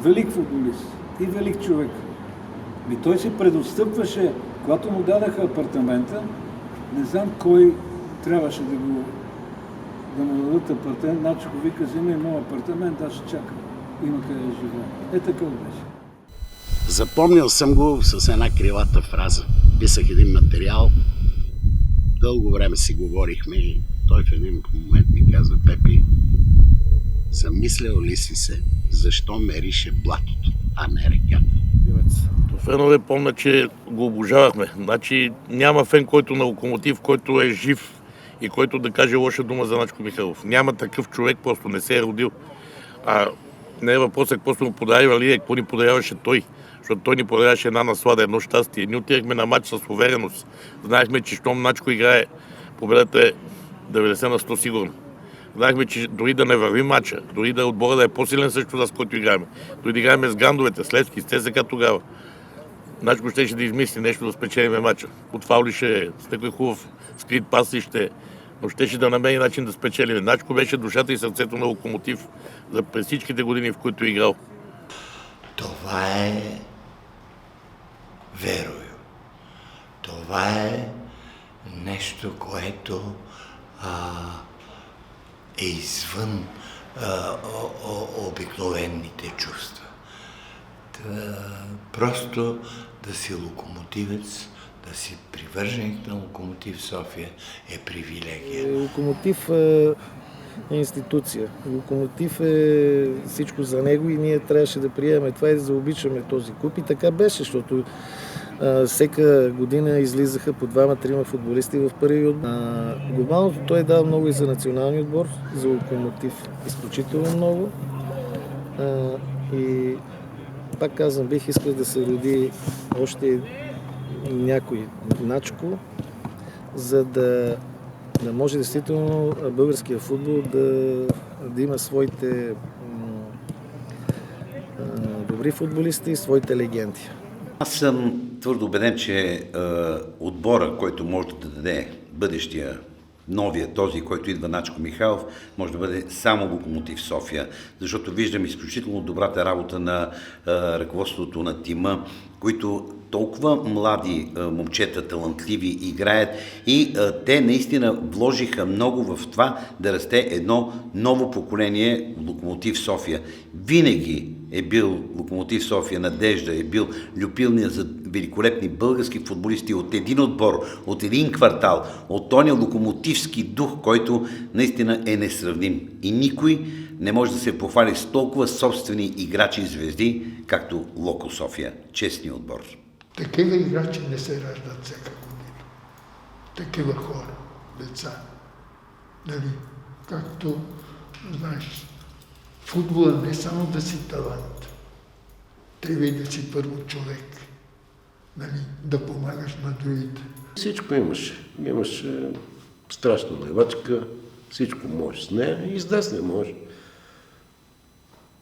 Велик футболист и велик човек. Той се предотстъпваше, когато му дадаха апартамента, не знам кой трябваше да му дадат апартамент. Начко вика, вземи моят апартамент, аз ще чакам. Има къде да живея. Такъв беше. Запомнил съм го с една крилата фраза. Писах един материал, дълго време си говорихме и той в един момент ми каза: Пепи, замислял ли си се, защо мерише блатото, а не реката? Фенове помня, че го обожавахме. Значи няма фен, който на Локомотив, който е жив и който да каже лоша дума за Начко Михайлов. Няма такъв човек, просто не се е родил. А не е въпросът какво сме му подаривали, какво ни подаряваше той. Защото той ни подаряваше една наслада, едно щастие. Ние отидахме на матч с увереност. Знаехме, че щом Начко играе, победата е 90 на 100 сигурно. Знаехме, че дори да не върви матча, дори да отбора да е по-силен също с който играем. Дори да играем с гандовете, с Левски, с ЦСКА тогава. Начко щеше да измисли нещо да спечелиме матча. От фаули с такой хубав скрит пас но щеше да намери начин да спечелиме. Начко беше душата и сърцето на Локомотив за през всичките години, в които е играл. Това е Верою. Това е нещо, което е извън обикновените чувства. Просто да си локомотивец, да си привърженик на Локомотив София е привилегия. Локомотив е институция. Локомотив е всичко за него и ние трябваше да приемем това и да заобичаме този клуб. И така беше, защото всека година излизаха по 2-3 футболисти в първи отбор. Глобалното той дава много и за националния отбор, за Локомотив изключително много. И пак казвам, бих искал да се роди още някой Начко, за да може действително българския футбол да има своите добри футболисти и своите легенди. Аз съм твърдо убеден, че отбора, който може да даде бъдещия, новия, този, който идва Начко Михайлов, може да бъде само Локомотив София, защото виждам изключително добрата работа на ръководството на тима, които толкова млади момчета, талантливи играят и те наистина вложиха много в това да расте едно ново поколение Локомотив София. Винаги е бил Локомотив София надежда, е бил люпилния за великолепни български футболисти от един отбор, от един квартал, от тоня локомотивски дух, който наистина е несравним. И никой не може да се похвали с толкова собствени играчи и звезди, както Локо София. Честният отбор. Такива играчи не се раждат всяка година. Такива хора, деца. Нали? Както знаеш, футбола не само да си талант, трябва и да си първо човек, нали, да помагаш на другите. Всичко имаше. Имаше страшна левачка, всичко може с нея и с десна може.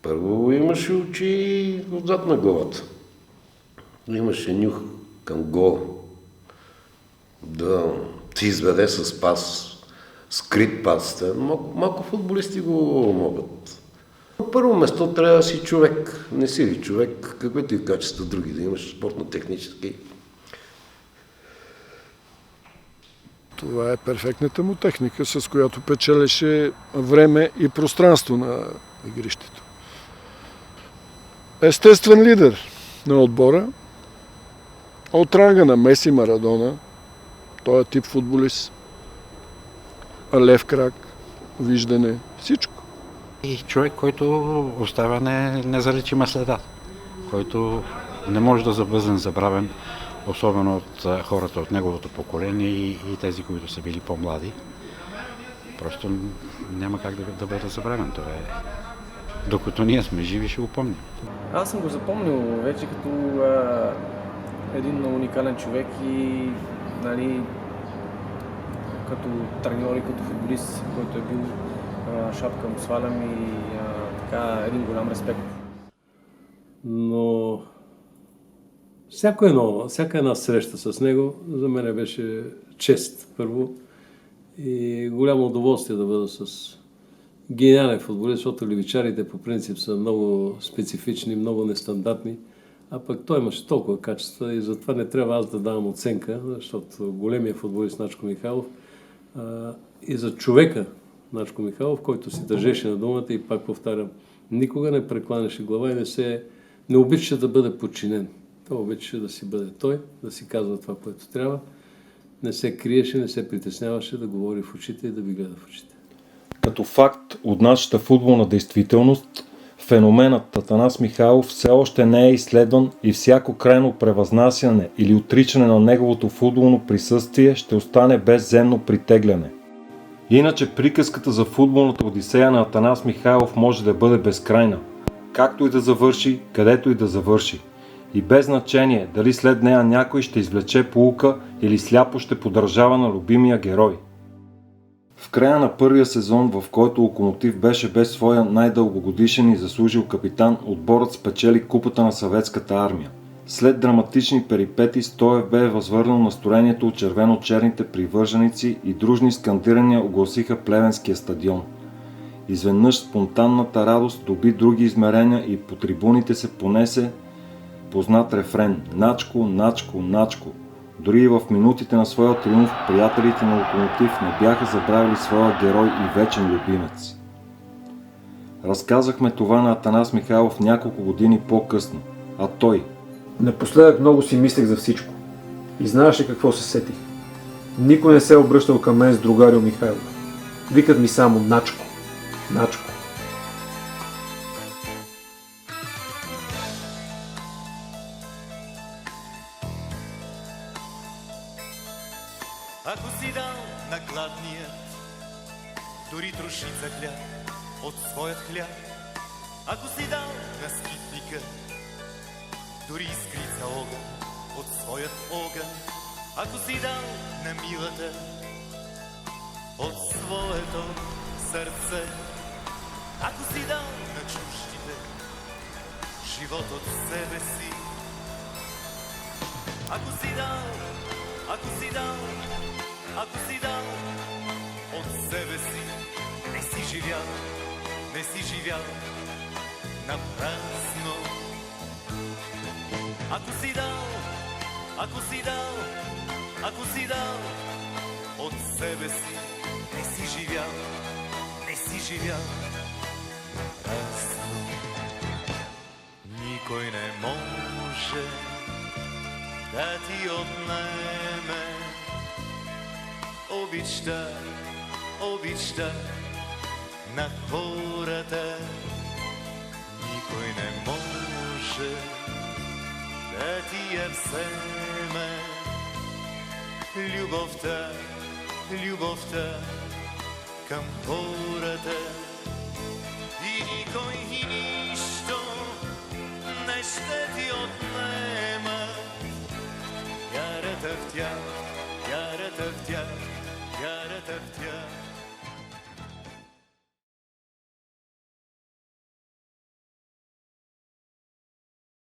Първо имаше очи отзад на главата. Имаше нюх към гола. Да се изведе с пас, скрит пас. Малко футболисти го могат. На първо место трябва да си човек. Не си ли човек, каквито и качества други да имаш, спортно-технически. Това е перфектната му техника, с която печелеше време и пространство на игрището. Естествен лидер на отбора, от ранга на Меси, Марадона, той е тип футболист, лев крак, виждане, всичко. И човек, който оставя незаличима следа, който не може да бъде забравен, особено от хората от неговото поколение и тези, които са били по-млади. Просто няма как да бъде забравен. Това е... Докато ние сме живи, ще го помним. Аз съм го запомнил вече като един уникален човек и нали, като треньор и като футболист, който е бил, шапка му свалям и така един голям респект. Но всяка една среща с него за мен беше чест първо и голямо удоволствие да бъда с гениален футболист, защото левичарите по принцип са много специфични, много нестандартни, а пък той имаше толкова качества и затова не трябва аз да давам оценка, защото големия футболист Начко Михайлов и за човека Начко Михайлов, който си държеше на думата и пак повтарям, никога не прекланяше глава и не обичаше да бъде подчинен. Той обичаше да си бъде той, да си казва това, което трябва. Не се криеше, не се притесняваше да говори в очите и да ви гледа в очите. Като факт от нашата футболна действителност, феноменът Атанас Михайлов все още не е изследван и всяко крайно превъзнасяне или отричане на неговото футболно присъствие ще остане безземно притегляне. Иначе приказката за футболната одисея на Атанас Михайлов може да бъде безкрайна. Както и да завърши, където и да завърши. И без значение дали след нея някой ще извлече поука или сляпо ще поддържава на любимия герой. В края на първия сезон, в който Локомотив беше без своя най-дългогодишен и заслужил капитан, отборът спечели купата на Съветската армия. След драматични перипети Стоев бе възвърнал настроението от червено-черните привърженици и дружни скандирания огласиха Плевенския стадион. Изведнъж спонтанната радост доби други измерения и по трибуните се понесе познат рефрен «Начко, Начко, Начко». Дори и в минутите на своя триумф приятелите на Локомотив не бяха забравили своя герой и вечен любимец. Разказахме това на Атанас Михайлов няколко години по-късно, а той... Напоследък много си мислех за всичко. И знаеш ли какво се сетих? Никой не се е обръщал към мен с другарио Михайлов. Викат ми само Начко. Начко. Ако си дал на гладния дори трошица хляб от своят хляб, ако си дал на скитника дори искрица огън от своят огън, ако си дал на милата от своето сърце, ако си дал на чуждите живот от себе си, ако си дал от себе си, не си живял напразно. Ако си дал от себе си, не си живял напразно. Никой не може да ти отнеме обичта на хората. Никой не може да ти я вземе любовта към хората. И никой и нищо не ще ти отнема. Вярата в тях, вярата в тях, вярата в тях.